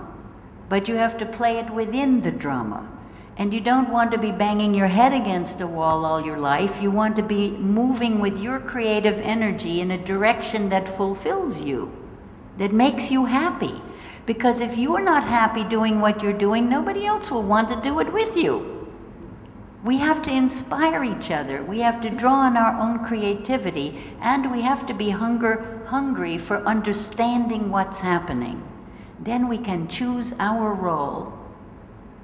but you have to play it within the drama. And you don't want to be banging your head against a wall all your life. You want to be moving with your creative energy in a direction that fulfills you, that makes you happy. Because if you're not happy doing what you're doing, nobody else will want to do it with you. We have to inspire each other. We have to draw on our own creativity, and we have to be hungry for understanding what's happening. Then we can choose our role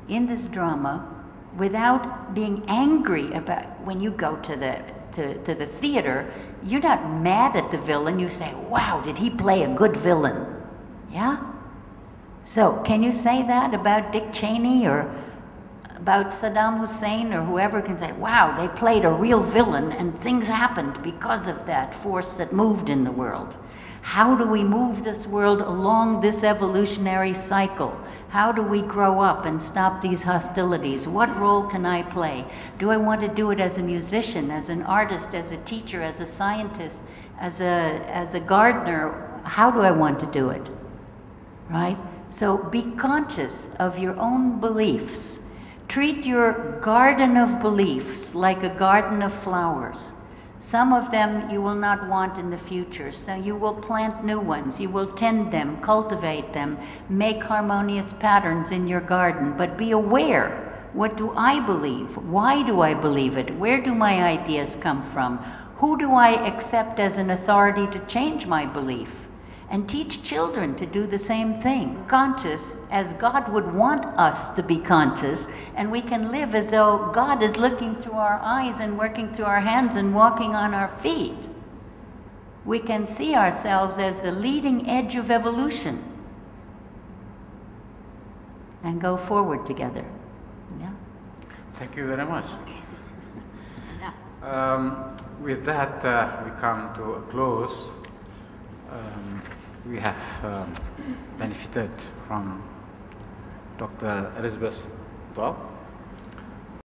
in this drama without being angry about, when you go to the theater, you're not mad at the villain, you say, wow, did he play a good villain? Yeah? So, can you say that about Dick Cheney or about Saddam Hussein or whoever? Can say, wow, they played a real villain and things happened because of that force that moved in the world. How do we move this world along this evolutionary cycle? How do we grow up and stop these hostilities? What role can I play? Do I want to do it as a musician, as an artist, as a teacher, as a scientist, as a gardener? How do I want to do it? Right? So be conscious of your own beliefs. Treat your garden of beliefs like a garden of flowers. Some of them you will not want in the future, so you will plant new ones. You will tend them, cultivate them, make harmonious patterns in your garden, but be aware. What do I believe? Why do I believe it? Where do my ideas come from? Who do I accept as an authority to change my belief? And teach children to do the same thing. Conscious as God would want us to be conscious, and we can live as though God is looking through our eyes and working through our hands and walking on our feet. We can see ourselves as the leading edge of evolution and go forward together. Yeah. Thank you very much. With that, we come to a close. We have benefited from Dr. Elisabet's talk.